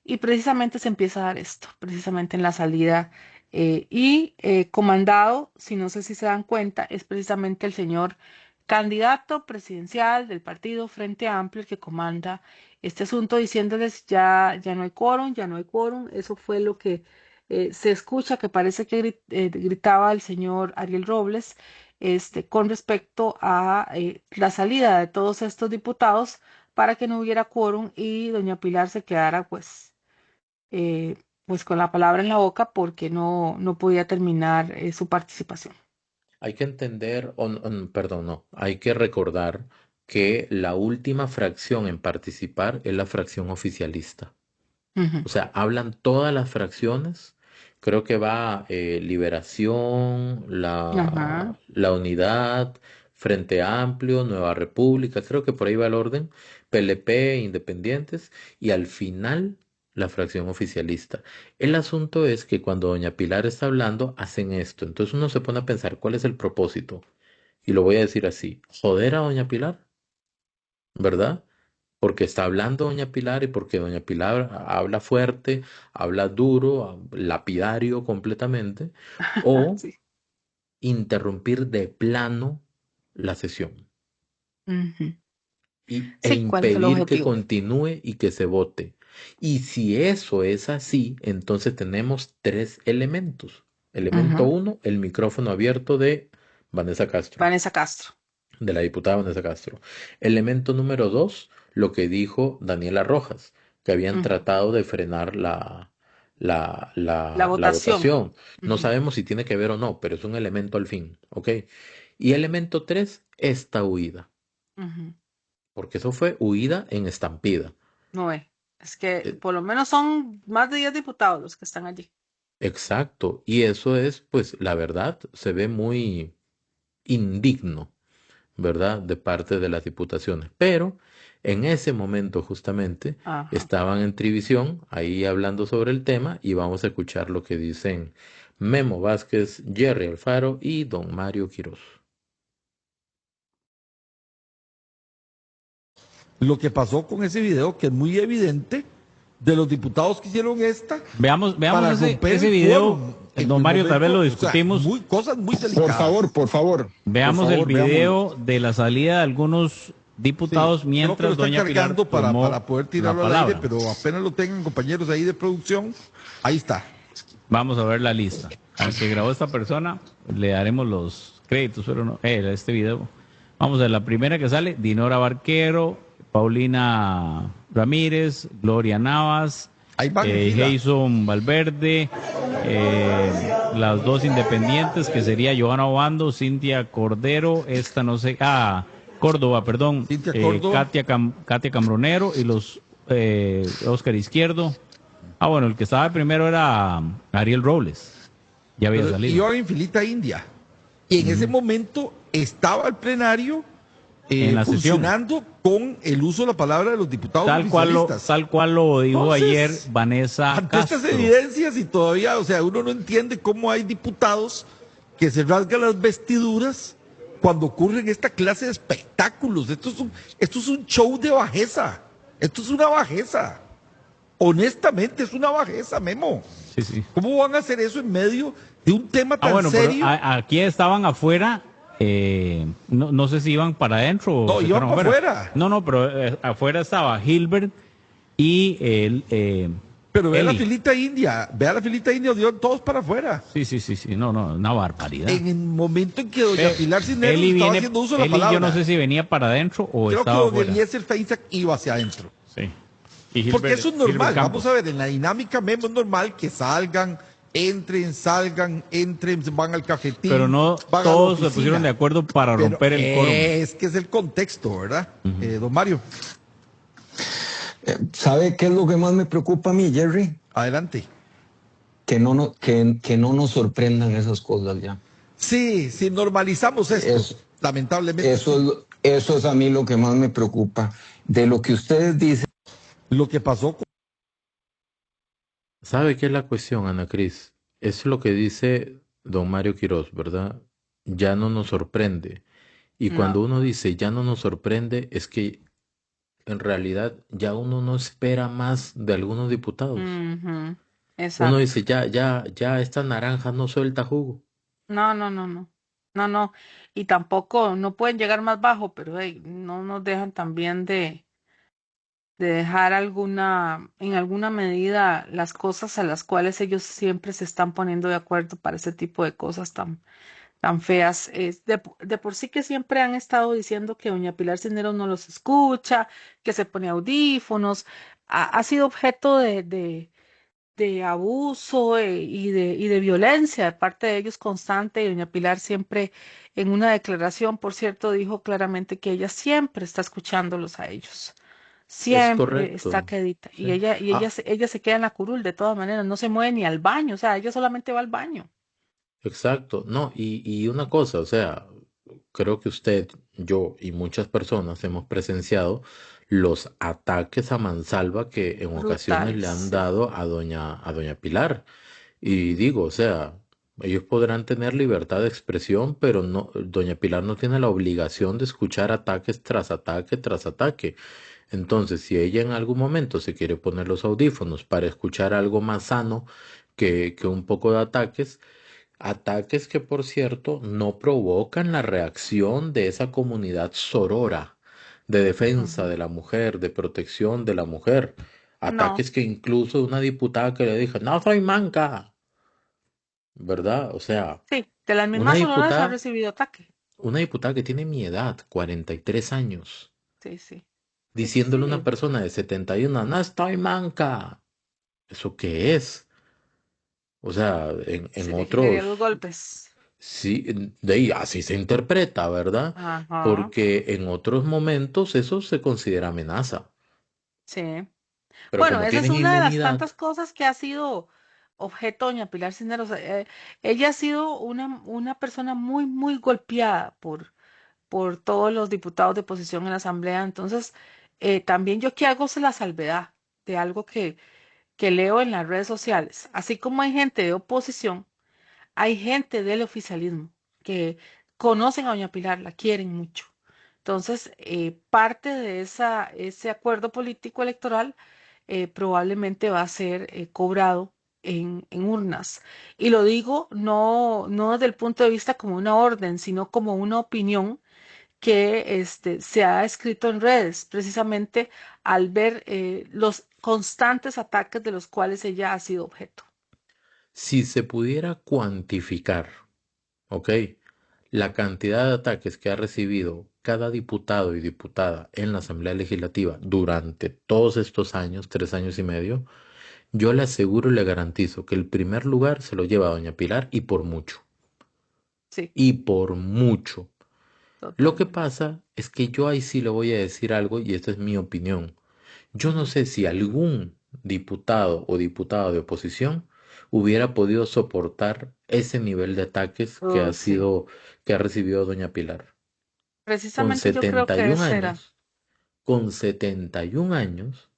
Y precisamente se empieza a dar esto, precisamente en la salida. Comandado, si no sé si se dan cuenta, es precisamente el señor candidato presidencial del partido Frente Amplio el que comanda este asunto, diciéndoles ya no hay quórum, ya no hay quórum. Eso fue lo que se escucha, que parece que gritaba el señor Ariel Robles, con respecto a la salida de todos estos diputados para que no hubiera quórum y doña Pilar se quedara eh, pues con la palabra en la boca porque no podía terminar su participación. Hay que entender, perdón, no, hay que recordar que la última fracción en participar es la fracción oficialista. Ujú. O sea, hablan todas las fracciones. Creo que va Liberación, Ajá. la Unidad, Frente Amplio, Nueva República, creo que por ahí va el orden, PLP, Independientes, y al final la fracción oficialista. El asunto es que cuando doña Pilar está hablando, hacen esto. Entonces uno se pone a pensar, ¿cuál es el propósito? Y lo voy a decir así, joder a doña Pilar, ¿verdad? Porque está hablando doña Pilar y porque doña Pilar habla fuerte, habla duro, lapidario completamente, o Sí. interrumpir de plano la sesión Ujú. e Sí, ¿cuál es el impedir que objetivo? continúe y que se vote. Y si eso es así, entonces tenemos tres elementos. Elemento Ujú. uno, el micrófono abierto de Vanessa Castro. Vanessa Castro. De la diputada Vanessa Castro. Elemento número dos, lo que dijo Daniela Rojas, que habían Ujú. tratado de frenar La la votación. votación. No Ujú. sabemos si tiene que ver o no, pero es un elemento al fin, ¿ok? Y elemento tres, esta huida, Ujú. porque eso fue huida en estampida. No es que Eh, por lo menos son más de 10 diputados los que están allí. Exacto, y eso es, pues, la verdad, se ve muy indigno, ¿verdad? De parte de las diputaciones. Pero en ese momento justamente Ajá. estaban en Trivisión ahí hablando sobre el tema y vamos a escuchar lo que dicen Memo Vázquez, Jerry Alfaro y don Mario Quiroz. Lo que pasó con ese video, que es muy evidente, de los diputados que hicieron esta Veamos para ese romper el video. quórum en Don el Mario, tal vez momento, lo o sea, discutimos. cosas muy delicadas. Por favor. Veamos Por el favor, video de la salida de algunos Sí, diputados creo que mientras lo están doña Pilar cargando tomó para poder la tirarlo al aire, palabra. pero apenas lo tengan compañeros ahí de producción, ahí está. Vamos a ver la lista. Al que grabó esta persona le daremos los créditos, pero no, este video. Vamos a ver la primera que sale, Dinora Barquero, Paulina Ramírez, Gloria Navas, Ahí van en fila. Jason Valverde, las dos independientes que sería Johanna Obando, Cintia Cordero, Córdoba, perdón, Cintia Córdoba. Katia Cambronero y los Oscar Izquierdo. Bueno, el que estaba primero era Ariel Robles. Ya había Pero salido. iban en filita india. Y en ese momento estaba el plenario En la sesión. funcionando con el uso de la palabra de los diputados Tal cual lo dijo Entonces, ayer Vanessa ante estas Castro. evidencias y todavía, o sea, uno no entiende cómo hay diputados que se rasgan las vestiduras cuando ocurren esta clase de espectáculos. Esto es un show de bajeza. Esto es una bajeza. Honestamente, es una bajeza, Memo. Sí, sí. ¿Cómo van a hacer eso en medio de un tema tan Bueno, pero serio? aquí estaban afuera. No sé si iban para adentro o No, se iban fueron para afuera. No, pero afuera estaba Hilbert y Pero vea la Eli. filita india, dio todos para afuera. Sí, no, una barbaridad. En el momento en que doña Pilar Cisneros Eli estaba viene, haciendo uso de la Eli, palabra. yo no sé si venía para adentro o Creo que estaba don afuera. Eliezer Feinsack iba hacia adentro. Sí. Porque eso es normal. Gilbert Vamos Campos. a ver, en la dinámica memo es normal que salgan, salgan, entren, van al cafetín, Pero no van a la todos se oficina. pusieron de acuerdo para Pero romper el quórum. es que es el contexto, ¿verdad? Don Mario, ¿Sabe qué es lo que más me preocupa a mí, Jerry? adelante. Que no nos sorprendan esas cosas ya. Sí, si normalizamos esto, lamentablemente. Eso es a mí lo que más me preocupa. De lo que ustedes dicen. Lo que pasó con... ¿Sabe qué es la cuestión, Ana Cris? Es lo que dice don Mario Quiroz, ¿verdad? Ya no nos sorprende. Y cuando No. uno dice ya no nos sorprende, es que en realidad ya uno no espera más de algunos diputados. Ujú, Uno exacto. dice ya esta naranja no suelta jugo. No, no, no, no. No, no. Y tampoco, no pueden llegar más bajo, pero hey, no nos dejan también de dejar en alguna medida las cosas a las cuales ellos siempre se están poniendo de acuerdo para ese tipo de cosas tan feas. De por sí que siempre han estado diciendo que doña Pilar Cisneros no los escucha, que se pone audífonos. Ha sido objeto de abuso y de violencia de parte de ellos constante. Y doña Pilar siempre, en una declaración, por cierto, dijo claramente que ella siempre está escuchándolos a ellos. Es Siempre está correcto. quedita. Y Sí. ella se queda en la curul de todas maneras, no se mueve ni al baño, o sea, ella solamente va al baño. Exacto. No, y una cosa, o sea, creo que usted, yo y muchas personas hemos presenciado los ataques a mansalva que en ocasiones le Brutales, han sí. dado a doña Pilar. Y digo, o sea, ellos podrán tener libertad de expresión, pero no, doña Pilar no tiene la obligación de escuchar ataques tras ataque tras ataque. Entonces, si ella en algún momento se quiere poner los audífonos para escuchar algo más sano que un poco de ataques, ataques que, por cierto, no provocan la reacción de esa comunidad sorora de defensa Ujú. de la mujer, de protección de la mujer. No, Ataques que incluso una diputada que le dijo, no soy manca, ¿verdad? O sea, sí, de las una mismas sonoras ha diputada, recibido ataque. una diputada que tiene mi edad, 43 años, Sí, sí, sí, sí, diciéndole a una sí. persona de 71, no estoy manca. ¿Eso qué es? O sea, en Se le quería otros, los golpes. sí, de ahí así se interpreta, ¿verdad? Ajá, Porque en otros momentos eso se considera amenaza. sí. Pero Bueno, como esa es tienen una de las inmunidad, tantas cosas que ha sido objeto doña Pilar Cisneros. Ella ha sido una persona muy, muy golpeada por todos los diputados de oposición en la Asamblea. Entonces, también yo que hago la salvedad de algo que leo en las redes sociales. Así como hay gente de oposición, hay gente del oficialismo que conocen a doña Pilar, la quieren mucho. Entonces, parte de ese acuerdo político electoral probablemente va a ser cobrado en urnas. Y lo digo no desde el punto de vista como una orden, sino como una opinión que se ha escrito en redes, precisamente al ver los constantes ataques de los cuales ella ha sido objeto. si se pudiera cuantificar, ¿ok? La cantidad de ataques que ha recibido cada diputado y diputada en la Asamblea Legislativa durante todos estos años, 3 años y medio, yo le aseguro y le garantizo que el primer lugar se lo lleva doña Pilar y por mucho. Sí, Y por mucho. Lo que totalmente. pasa es que yo ahí sí le voy a decir algo y esta es mi opinión. Yo no Ujú. sé si algún diputado o diputada de oposición hubiera podido soportar ese nivel de ataques Oh, sí. que ha recibido doña Pilar. Con Precisamente yo creo que 71 ese era, años, con 71 años,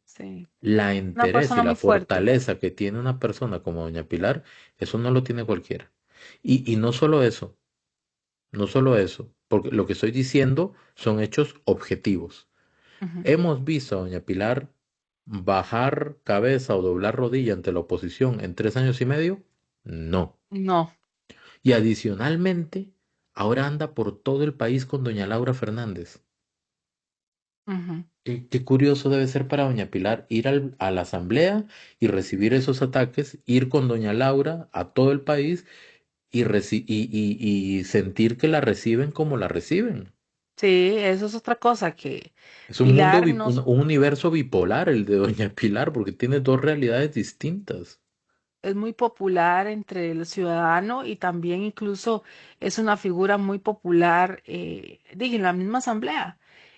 sí, la una entereza y persona la muy fuerte. fortaleza que tiene una persona como doña Pilar, eso no lo tiene cualquiera. Y no solo eso, no solo eso, porque lo que estoy diciendo son hechos objetivos. Ujú. ¿Hemos visto a doña Pilar bajar cabeza o doblar rodilla ante la oposición en 3 años y medio? No. No. Y adicionalmente, ahora anda por todo el país con doña Laura Fernández. Ujú. Qué curioso debe ser para doña Pilar ir a la asamblea y recibir esos ataques, ir con doña Laura a todo el país y sentir que la reciben como la reciben. Sí, eso es otra cosa que Es un mundo, Pilar nos un universo bipolar el de Doña Pilar, porque tiene dos realidades distintas. es muy popular entre el ciudadano y también incluso es una figura muy popular en la misma asamblea.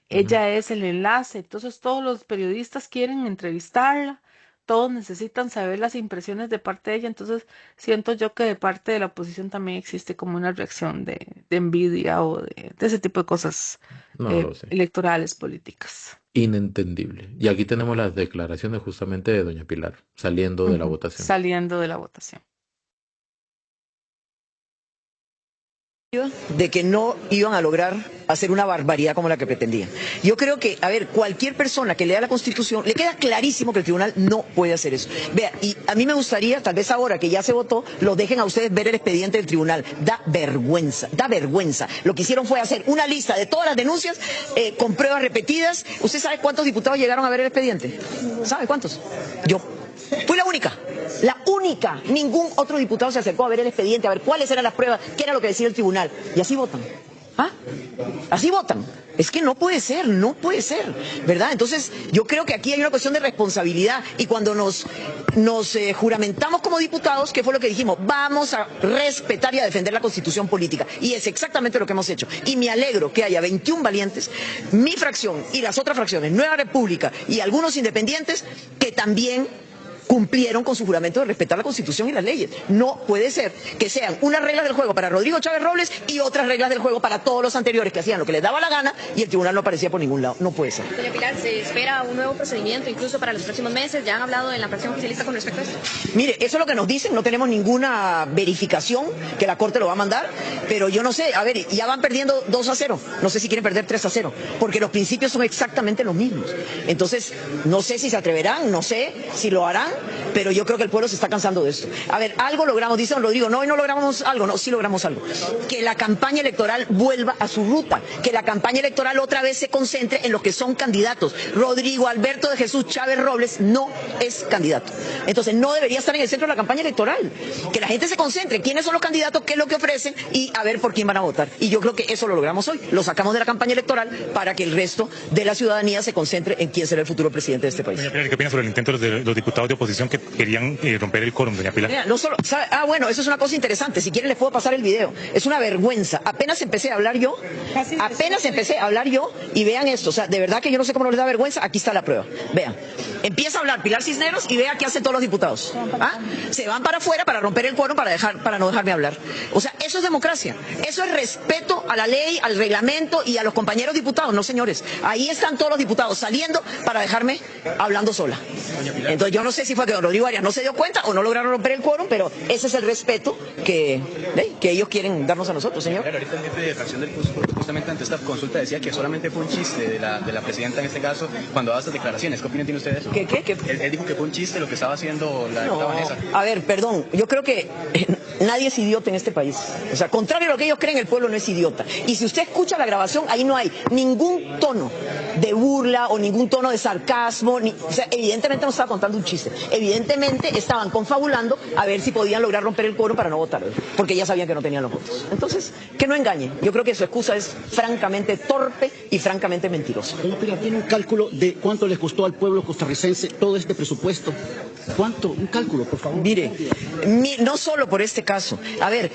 Ujú. Ella es el enlace, entonces todos los periodistas quieren entrevistarla, todos necesitan saber las impresiones de parte de ella, entonces siento yo que de parte de la oposición también existe como una reacción de envidia o de ese tipo de cosas No lo sé. electorales, políticas. Inentendible. Y aquí tenemos las declaraciones justamente de Doña Pilar saliendo de la Ujú, votación. saliendo de la votación. De que no iban a lograr hacer una barbaridad como la que pretendían. Yo creo que, a ver, cualquier persona que lea la Constitución, le queda clarísimo que el tribunal no puede hacer eso. Vea, y a mí me gustaría, tal vez ahora que ya se votó, lo dejen a ustedes ver el expediente del tribunal. Da vergüenza, da vergüenza. Lo que hicieron fue hacer una lista de todas las denuncias con pruebas repetidas. ¿Usted sabe cuántos diputados llegaron a ver el expediente? ¿Sabe cuántos? Yo. Fui la única. La única. Ningún otro diputado se acercó a ver el expediente, a ver cuáles eran las pruebas, qué era lo que decía el tribunal. Y así votan. ¿Ah? Así votan. Es que no puede ser, no puede ser, ¿verdad? Entonces, yo creo que aquí hay una cuestión de responsabilidad y cuando nos juramentamos como diputados, ¿qué fue lo que dijimos? Vamos a respetar y a defender la Constitución política. Y es exactamente lo que hemos hecho. Y me alegro que haya 21 valientes, mi fracción y las otras fracciones, Nueva República y algunos independientes, que también cumplieron con su juramento de respetar la Constitución y las leyes. No puede ser que sean unas reglas del juego para Rodrigo Chávez Robles y otras reglas del juego para todos los anteriores que hacían lo que les daba la gana y el tribunal no aparecía por ningún lado. No puede ser. Doña Pilar, ¿se espera un nuevo procedimiento incluso para los próximos meses? ¿Ya han hablado en la fracción oficialista con respecto a esto? Mire, eso es lo que nos dicen, no tenemos ninguna verificación que la Corte lo va a mandar, pero yo no sé, a ver, ya van perdiendo 2-0, no sé si quieren perder 3-0, porque los principios son exactamente los mismos. Entonces, no sé si se atreverán, no sé si lo harán, pero yo creo que el pueblo se está cansando de esto. A ver, algo logramos, dice don Rodrigo, no, hoy no logramos algo, no, sí logramos algo. Que la campaña electoral vuelva a su ruta, que la campaña electoral otra vez se concentre en los que son candidatos. Rodrigo Alberto de Jesús Chávez Robles no es candidato. Entonces no debería estar en el centro de la campaña electoral. Que la gente se concentre, quiénes son los candidatos, qué es lo que ofrecen y a ver por quién van a votar. Y yo creo que eso lo logramos hoy. Lo sacamos de la campaña electoral para que el resto de la ciudadanía se concentre en quién será el futuro presidente de este país. Doña Pilar, ¿qué opina sobre el intento de los diputados de oposición que querían romper el quórum, doña Pilar? Mira, no solo, bueno, eso es una cosa interesante. Si quieren les puedo pasar el video. Es una vergüenza. Apenas empecé a hablar yo, y vean esto. O sea, de verdad que yo no sé cómo no les da vergüenza. Aquí está la prueba. Vean. Empieza a hablar Pilar Cisneros y vea qué hacen todos los diputados. ¿Ah? Se van para afuera para romper el quórum para no dejarme hablar. O sea, eso es democracia. Eso es respeto a la ley, al reglamento y a los compañeros diputados. No, señores. Ahí están todos los diputados saliendo para dejarme hablando sola. Entonces yo no sé si fue que don Rodrigo Arias no se dio cuenta o no lograron romper el quórum, pero ese es el respeto que ellos quieren darnos a nosotros, señor. Claro, ahorita el jefe de fracción del CUS, justamente ante esta consulta, decía que solamente fue un chiste de la presidenta en este caso cuando daba estas declaraciones. ¿Qué opinión tiene usted de eso? ¿Qué? Él dijo que fue un chiste lo que estaba haciendo la diputada Vanessa. A ver, perdón, yo creo que nadie es idiota en este país. O sea, contrario a lo que ellos creen, el pueblo no es idiota. Y si usted escucha la grabación, ahí no hay ningún tono de burla o ningún tono de sarcasmo. O sea, evidentemente no estaba contando un chiste. Evidentemente estaban confabulando a ver si podían lograr romper el quórum para no votar, porque ya sabían que no tenían los votos. Entonces, que no engañen. Yo creo que su excusa es francamente torpe y francamente mentirosa. Doña Pilar, ¿tiene un cálculo de cuánto les costó al pueblo costarricense todo este presupuesto? ¿Cuánto? Un cálculo, por favor. Mire, no solo por este caso. A ver,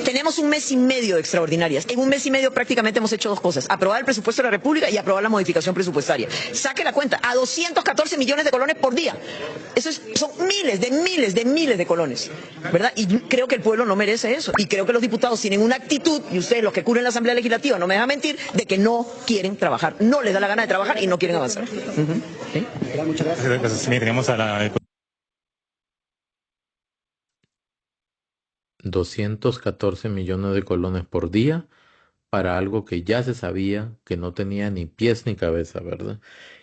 tenemos un mes y medio de extraordinarias. En un mes y medio prácticamente hemos hecho dos cosas: aprobar el presupuesto de la República y aprobar la modificación presupuestaria. Saque la cuenta, a 214 millones de colones por día. Son miles de colones, ¿verdad? Y creo que el pueblo no merece eso. Y creo que los diputados tienen una actitud, y ustedes los que cubren la Asamblea Legislativa no me dejan mentir, de que no quieren trabajar. No les da la gana de trabajar y no quieren avanzar. ¿Sí? Muchas gracias. Sí, tenemos a la... 214 millones de colones por día para algo que ya se sabía que no tenía ni pies ni cabeza, ¿verdad?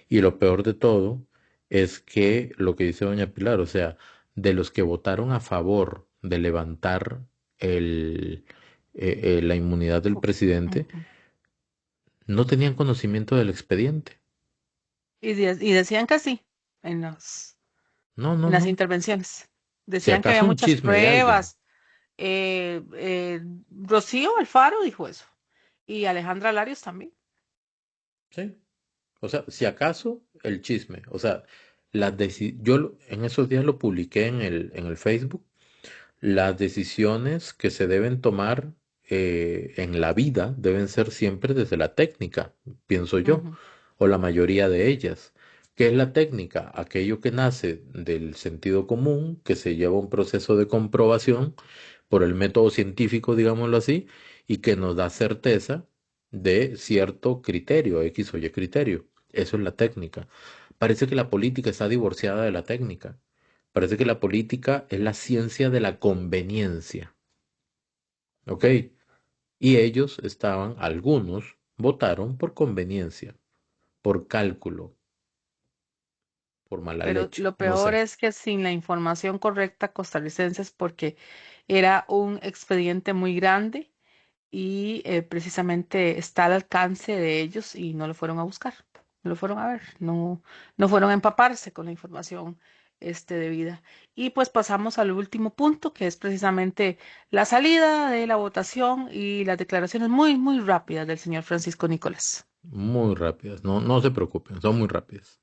Y lo peor de todo es que lo que dice doña Pilar, o sea, de los que votaron a favor de levantar la inmunidad del presidente, no tenían conocimiento del expediente. Y decían que sí en las No. intervenciones. Si Decían que había acaso un muchas chisme de alguien. pruebas. Rocío Alfaro dijo eso. Y Alejandra Larios también. Sí. O sea, si acaso el chisme. O sea, en esos días lo publiqué en el Facebook. Las decisiones que se deben tomar en la vida deben ser siempre desde la técnica, pienso yo, Ujú. o la mayoría de ellas. ¿Qué es la técnica? Aquello que nace del sentido común, que se lleva un proceso de comprobación por el método científico, digámoslo así, y que nos da certeza de cierto criterio, X o Y criterio. Eso es la técnica. Parece que la política está divorciada de la técnica. Parece que la política es la ciencia de la conveniencia, ¿ok? Y algunos votaron por conveniencia, por cálculo, por mala Pero leche, lo no peor sé. es que sin la información correcta, costarricenses, porque era un expediente muy grande y precisamente está al alcance de ellos y no lo fueron a buscar, no lo fueron a ver, no fueron a empaparse con la información debida. Y pues pasamos al último punto, que es precisamente la salida de la votación y las declaraciones muy, muy rápidas del señor Francisco Nicolás. Muy rápidas, no se preocupen, son muy rápidas.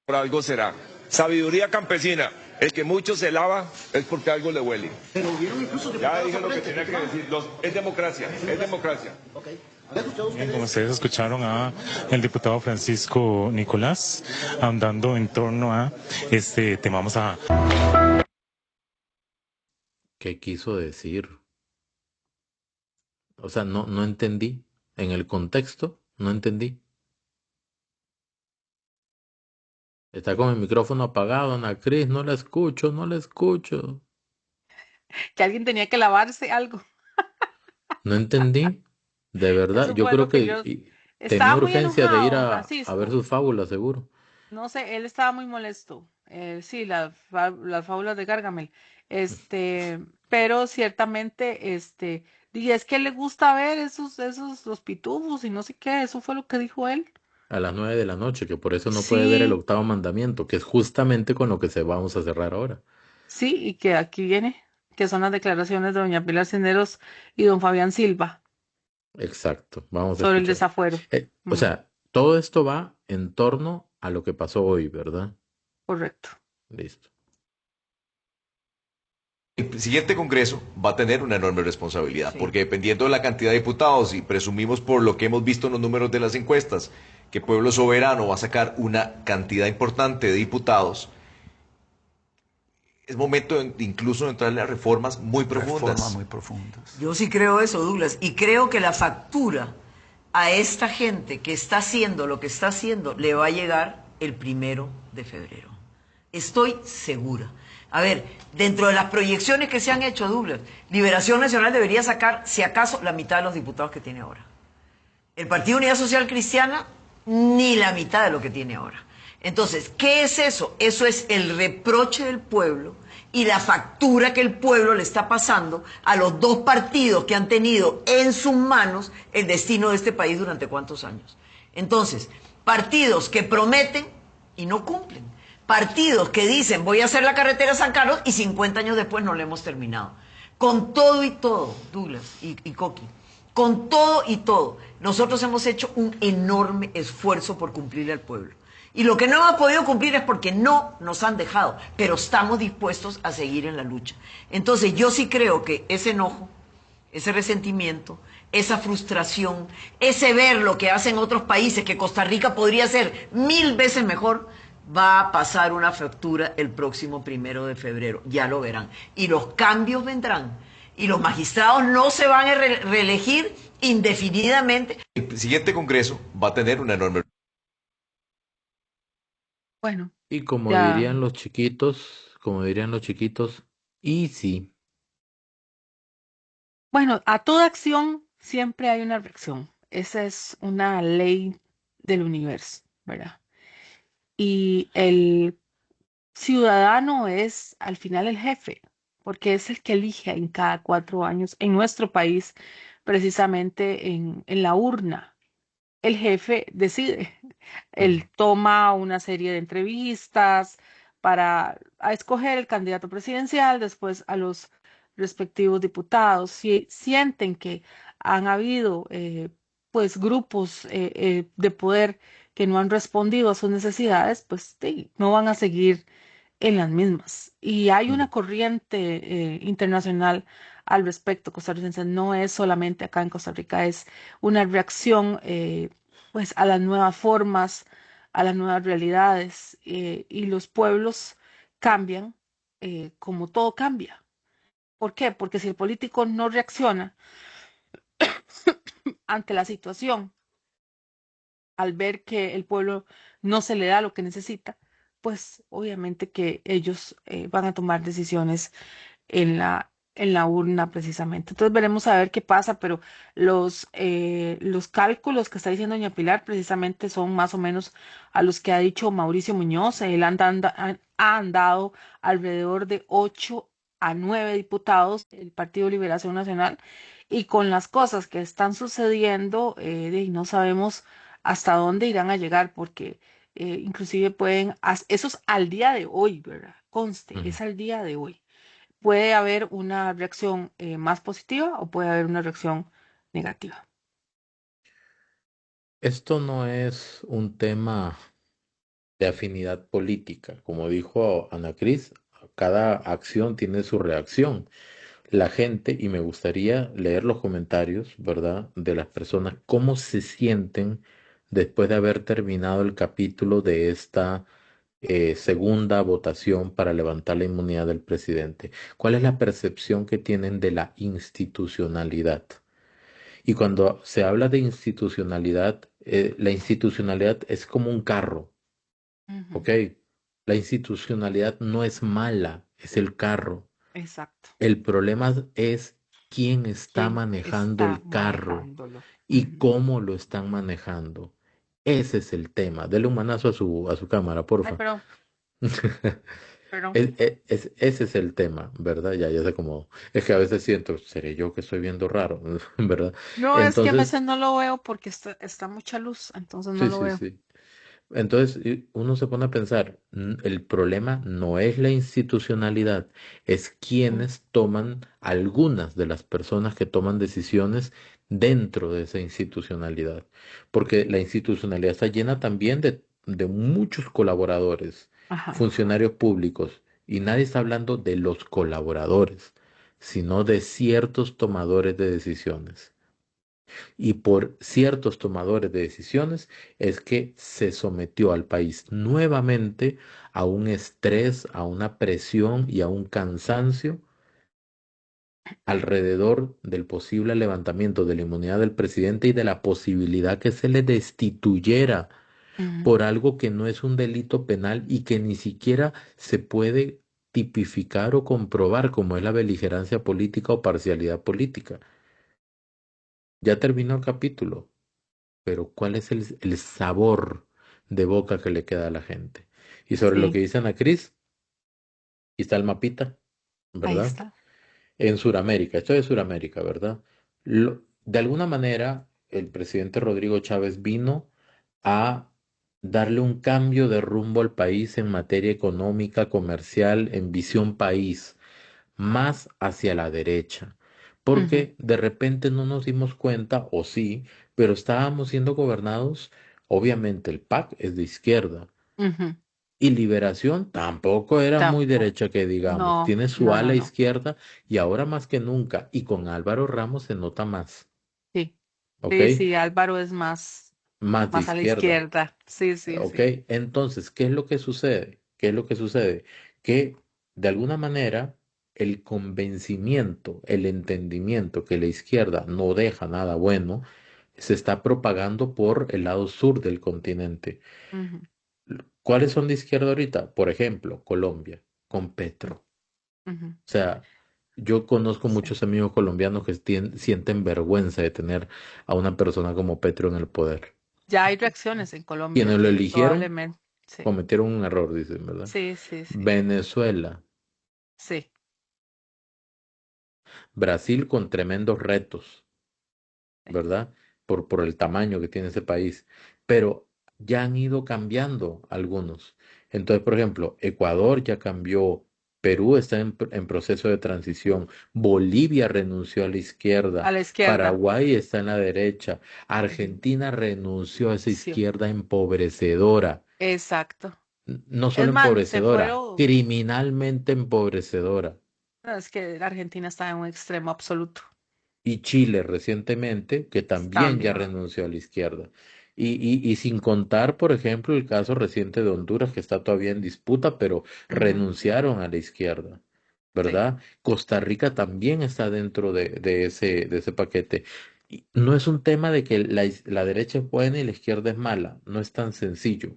Por algo será. Sabiduría campesina. El que mucho se lava es porque algo le huele. Pero hubieron incluso Ya diputados dije lo que suplentes, tenía que diputado. decir. Es democracia, es democracia. Bien, como ustedes escucharon a el diputado Francisco Nicolás andando en torno a este tema. Vamos a... ¿Qué quiso decir? O sea, no entendí. En el contexto, no entendí. Está con el micrófono apagado, Ana Cris, no la escucho, no la escucho. Que alguien tenía que lavarse algo. No entendí. De verdad, Eso yo fue creo lo que que yo tenía estaba muy urgencia de ir enojado, don a ver Francisco. sus fábulas, seguro. No sé, él estaba muy molesto. Sí, las fábulas de Gargamel. Pero ciertamente, y es que le gusta ver los pitufos y no sé qué, eso fue lo que dijo él. A las 9 de la noche, que por eso no puede ver el Sí, octavo mandamiento, que es justamente con lo que se vamos a cerrar ahora. sí, y que aquí viene, que son las declaraciones de doña Pilar Cisneros y don Fabián Silva Exacto, vamos a sobre el escuchar. desafuero. O sea, todo esto va en torno a lo que pasó hoy, ¿verdad? Correcto. Listo. El siguiente Congreso va a tener una enorme responsabilidad, porque dependiendo de la cantidad de diputados, y presumimos por lo que hemos visto en los números de las encuestas, que Pueblo Soberano va a sacar una cantidad importante de diputados, es momento incluso de entrarle a reformas muy profundas. Yo sí creo eso, Douglas, y creo que la factura a esta gente que está haciendo lo que está haciendo le va a llegar el 1 de febrero. Estoy segura. A ver, dentro de las proyecciones que se han hecho, Douglas, Liberación Nacional debería sacar, si acaso, la mitad de los diputados que tiene ahora. El Partido Unidad Social Cristiana, ni la mitad de lo que tiene ahora. Entonces, ¿qué es eso? Eso es el reproche del pueblo y la factura que el pueblo le está pasando a los dos partidos que han tenido en sus manos el destino de este país durante cuántos años. Entonces, partidos que prometen y no cumplen. Partidos que dicen voy a hacer la carretera San Carlos y 50 años después no la hemos terminado. Con todo y todo, Douglas y Coqui, con todo y todo, nosotros hemos hecho un enorme esfuerzo por cumplirle al pueblo. Y lo que no hemos podido cumplir es porque no nos han dejado, pero estamos dispuestos a seguir en la lucha. Entonces yo sí creo que ese enojo, ese resentimiento, esa frustración, ese ver lo que hacen otros países, que Costa Rica podría ser 1000 veces mejor, va a pasar una factura el próximo 1 de febrero, ya lo verán. Y los cambios vendrán. Y los magistrados no se van a reelegir indefinidamente. El siguiente Congreso va a tener una enorme... Bueno, Y como ya. dirían los chiquitos, easy. Bueno, a toda acción siempre hay una reacción. Esa es una ley del universo, ¿verdad? Y el ciudadano es al final el jefe, porque es el que elige en cada 4 años en nuestro país, precisamente en la urna. El jefe decide. Él toma una serie de entrevistas a escoger el candidato presidencial, después a los respectivos diputados. Si sienten que han habido pues grupos de poder que no han respondido a sus necesidades, pues sí, no van a seguir en las mismas. Y hay una corriente internacional al respecto, costarricense. No es solamente acá en Costa Rica, es una reacción pues a las nuevas formas, a las nuevas realidades, y los pueblos cambian como todo cambia. ¿Por qué? Porque si el político no reacciona ante la situación, al ver que el pueblo no se le da lo que necesita, pues obviamente que ellos van a tomar decisiones en la urna precisamente. Entonces veremos a ver qué pasa, pero los cálculos que está diciendo doña Pilar precisamente son más o menos a los que ha dicho Mauricio Muñoz. Él ha andado alrededor de 8 a 9 diputados del Partido Liberación Nacional, y con las cosas que están sucediendo, no sabemos hasta dónde irán a llegar, porque inclusive eso es al día de hoy, ¿verdad? Conste, es al día de hoy. Puede haber una reacción más positiva o puede haber una reacción negativa. Esto no es un tema de afinidad política. Como dijo Ana Cris, cada acción tiene su reacción. La gente, y me gustaría leer los comentarios, ¿verdad?, de las personas, cómo se sienten después de haber terminado el capítulo de esta segunda votación para levantar la inmunidad del presidente. ¿Cuál es la percepción que tienen de la institucionalidad? Y cuando se habla de institucionalidad, la institucionalidad es como un carro, ¿ok? La institucionalidad no es mala, es el carro. Exacto. El problema es quién está ¿Quién manejando está el carro manejándolo? y cómo lo están manejando. Ese es el tema. Dele un manazo a su cámara, Ay, porfa. perdón, perdón. Ese es el tema, ¿verdad? Ya sé cómo. Es que a veces siento, ¿seré yo que estoy viendo raro? ¿Verdad? No, es que a Entonces, veces no lo veo porque está mucha luz, entonces no sí, lo sí, veo. sí. Entonces uno se pone a pensar, el problema no es la institucionalidad, es quienes toman, algunas de las personas que toman decisiones dentro de esa institucionalidad, porque la institucionalidad está llena también de muchos colaboradores, Ajá. funcionarios públicos, y nadie está hablando de los colaboradores, sino de ciertos tomadores de decisiones. Y por ciertos tomadores de decisiones es que se sometió al país nuevamente a un estrés, a una presión y a un cansancio alrededor del posible levantamiento de la inmunidad del presidente y de la posibilidad que se le destituyera por algo que no es un delito penal y que ni siquiera se puede tipificar o comprobar, como es la beligerancia política o parcialidad política. Ya terminó el capítulo. Pero ¿cuál es el sabor de boca que le queda a la gente? Y sobre lo Sí, que dice Ana Cris, aquí está el mapita, ahí ¿verdad? está. En Sudamérica, esto es Sudamérica, ¿verdad? De alguna manera, el presidente Rodrigo Chávez vino a darle un cambio de rumbo al país en materia económica, comercial, en visión país, más hacia la derecha, porque de repente no nos dimos cuenta, o sí, pero estábamos siendo gobernados, obviamente el PAC es de izquierda, Ujú. y Liberación tampoco era muy Tampoco. derecha que digamos, No, tiene su no, no, ala no. izquierda y ahora más que nunca, y con Álvaro Ramos se nota más, Sí, ¿ok? sí, sí, Álvaro es Más de más a la izquierda. izquierda. Sí, sí, Ok, sí. entonces, ¿qué es lo que sucede? ¿Qué es lo que sucede? Que de alguna manera el convencimiento, el entendimiento que la izquierda no deja nada bueno, se está propagando por el lado sur del continente. Ujú, ¿Cuáles son de izquierda ahorita? Por ejemplo, Colombia, con Petro. ujú. O sea, yo conozco Sí. muchos amigos colombianos que sienten vergüenza de tener a una persona como Petro en el poder. Ya hay reacciones en Colombia Quienes lo que eligieron probablemente, sí, cometieron un error, dicen, ¿verdad? sí, sí, sí, Venezuela, sí. Brasil con tremendos retos, ¿verdad? Por el tamaño que tiene ese país. Pero ya han ido cambiando algunos. Entonces, por ejemplo, Ecuador ya cambió Perú está en proceso de transición. Bolivia renunció a la izquierda. A la izquierda. Paraguay está en la derecha. Argentina renunció a esa Sí, izquierda empobrecedora. exacto. No Es solo más, empobrecedora, criminalmente empobrecedora. no, es que la Argentina está en un extremo absoluto. Y Chile recientemente, que también ya También. renunció a la izquierda. Y sin contar, por ejemplo, el caso reciente de Honduras, que está todavía en disputa, pero renunciaron a la izquierda, ¿verdad? Costa Rica también está dentro de ese paquete. Y no es un tema de que la derecha es buena y la izquierda es mala, no es tan sencillo.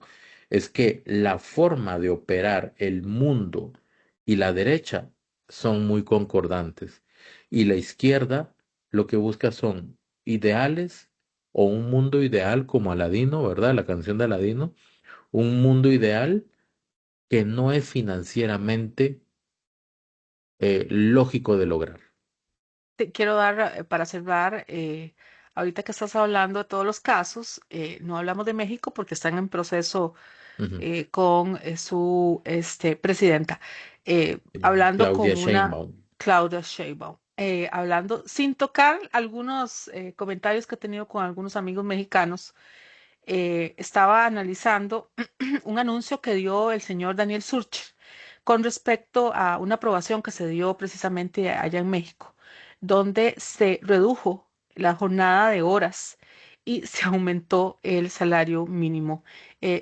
Es que la forma de operar el mundo y la derecha son muy concordantes. Y la izquierda lo que busca son ideales o un mundo ideal como Aladino, ¿verdad? La canción de Aladino, un mundo ideal que no es financieramente lógico de lograr. Te quiero dar, para cerrar, ahorita que estás hablando de todos los casos, no hablamos de México porque están en proceso con su presidenta, hablando Claudia con una Sheinbaum. Claudia Sheinbaum, hablando, sin tocar algunos comentarios que he tenido con algunos amigos mexicanos, estaba analizando un anuncio que dio el señor Daniel Surcher con respecto a una aprobación que se dio precisamente allá en México, donde se redujo la jornada de horas y se aumentó el salario mínimo.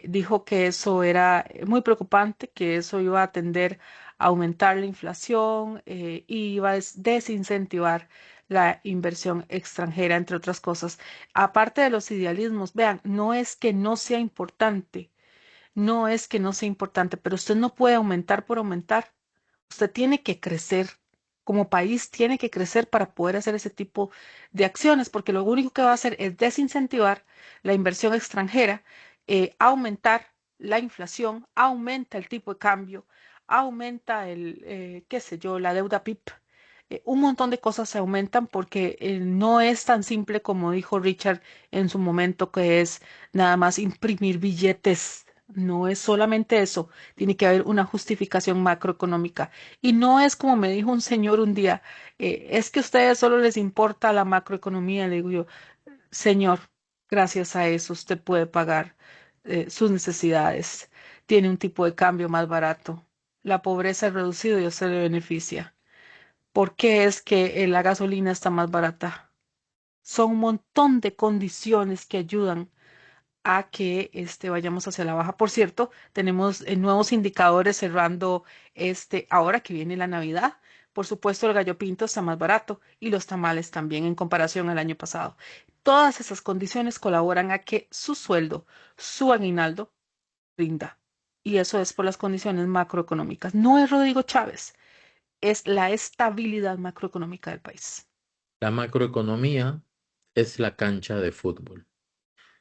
Dijo que eso era muy preocupante, que eso iba a tender a aumentar la inflación y iba a desincentivar la inversión extranjera, entre otras cosas. Aparte de los idealismos, vean, no es que no sea importante, no es que no sea importante, pero usted no puede aumentar por aumentar. Usted tiene que crecer. Como país tiene que crecer para poder hacer ese tipo de acciones, porque lo único que va a hacer es desincentivar la inversión extranjera, aumentar la inflación, aumenta el tipo de cambio, aumenta qué sé yo, la deuda PIB. Un montón de cosas se aumentan porque no es tan simple como dijo Richard en su momento, que es nada más imprimir billetes. No es solamente eso, tiene que haber una justificación macroeconómica. Y no es como me dijo un señor un día, es que a ustedes solo les importa la macroeconomía. Le digo yo, señor, gracias a eso usted puede pagar sus necesidades, tiene un tipo de cambio más barato, la pobreza es reducida y a usted le beneficia. ¿Por qué es que la gasolina está más barata? Son un montón de condiciones que ayudan a que vayamos hacia la baja. Por cierto, tenemos nuevos indicadores cerrando ahora que viene la Navidad. Por supuesto, el gallo pinto está más barato y los tamales también en comparación al año pasado. Todas esas condiciones colaboran a que su sueldo, su aguinaldo, rinda. Y eso es por las condiciones macroeconómicas. No es Rodrigo Chávez, es la estabilidad macroeconómica del país. La macroeconomía es la cancha de fútbol.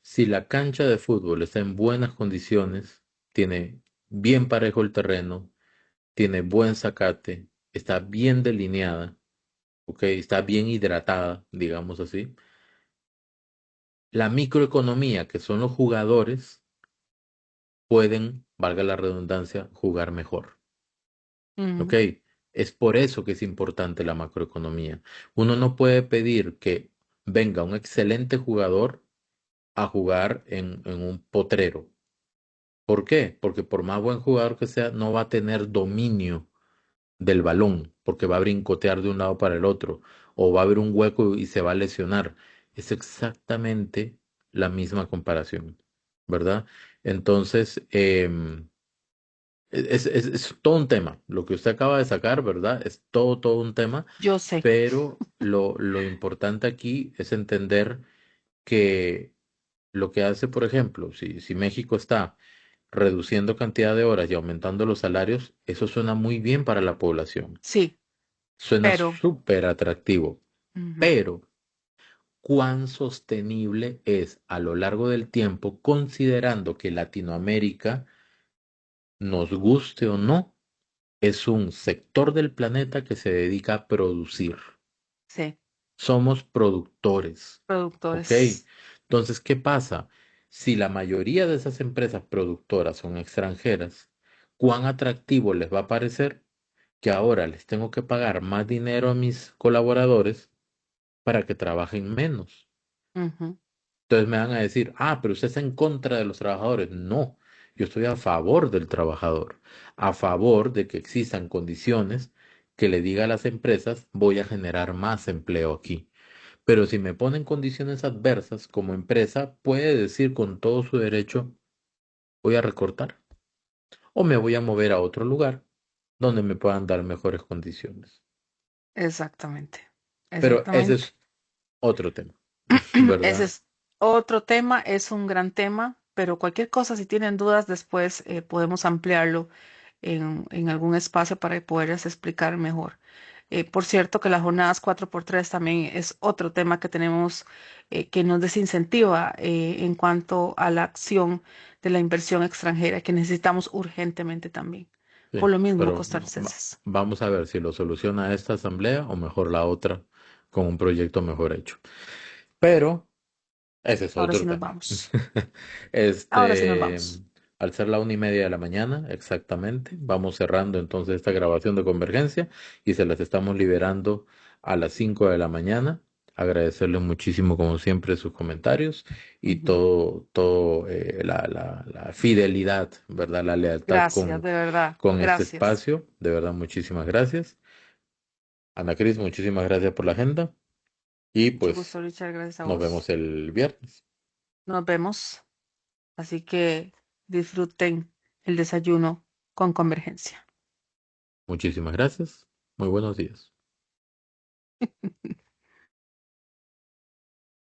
Si la cancha de fútbol está en buenas condiciones, tiene bien parejo el terreno, tiene buen zacate, está bien delineada, ¿ok? Está bien hidratada, digamos así. La microeconomía, que son los jugadores, pueden, valga la redundancia, jugar mejor. ¿Ok? Es por eso que es importante la macroeconomía. Uno no puede pedir que venga un excelente jugador a jugar en un potrero. ¿Por qué? Porque por más buen jugador que sea, no va a tener dominio del balón, porque va a brincotear de un lado para el otro, o va a haber un hueco y se va a lesionar. Es exactamente la misma comparación, ¿verdad? Entonces, es todo un tema. Lo que usted acaba de sacar, ¿verdad? Es todo un tema. Yo sé. Pero lo importante aquí es entender que lo que hace, por ejemplo, si México está reduciendo cantidad de horas y aumentando los salarios, eso suena muy bien para la población. Sí, Suena pero súper atractivo. ujú, Pero, ¿cuán sostenible es a lo largo del tiempo, considerando que Latinoamérica, nos guste o no, es un sector del planeta que se dedica a producir? sí, Somos productores, ¿ok? productores. Entonces, ¿qué pasa? Si la mayoría de esas empresas productoras son extranjeras, ¿cuán atractivo les va a parecer que ahora les tengo que pagar más dinero a mis colaboradores para que trabajen menos. Ujú. Entonces me van a decir, pero usted está en contra de los trabajadores. No, yo estoy a favor del trabajador, a favor de que existan condiciones que le diga a las empresas, voy a generar más empleo aquí. Pero si me ponen condiciones adversas como empresa, puede decir con todo su derecho, voy a recortar o me voy a mover a otro lugar donde me puedan dar mejores condiciones. Exactamente, Pero ese exactamente. es otro tema, Ese ¿verdad? es otro tema, es un gran tema, pero cualquier cosa, si tienen dudas, después podemos ampliarlo en algún espacio para poderles explicar mejor. Por cierto, que las jornadas 4x3 también es otro tema que tenemos que nos desincentiva en cuanto a la acción de la inversión extranjera que necesitamos urgentemente también. Sí, Por lo mismo, pero costarricenses. vamos a ver si lo soluciona esta asamblea o mejor la otra con un proyecto mejor hecho. Pero ese es Ahora otro sí nos tema. vamos. Ahora sí nos Este, vamos. al ser la 1:30 de la mañana, exactamente, vamos cerrando entonces esta grabación de Convergencia y se las estamos liberando a las 5 de la mañana. Agradecerles muchísimo, como siempre, sus comentarios y Ujú. la fidelidad, ¿verdad? La lealtad Gracias, de verdad. con este Gracias. espacio. De verdad, muchísimas gracias. Ana Cris, muchísimas gracias por la agenda y Mucho pues gusto, Richard. Gracias a nos vos. vemos el viernes. Nos vemos. Así que disfruten el desayuno con Convergencia. Muchísimas gracias. Muy buenos días.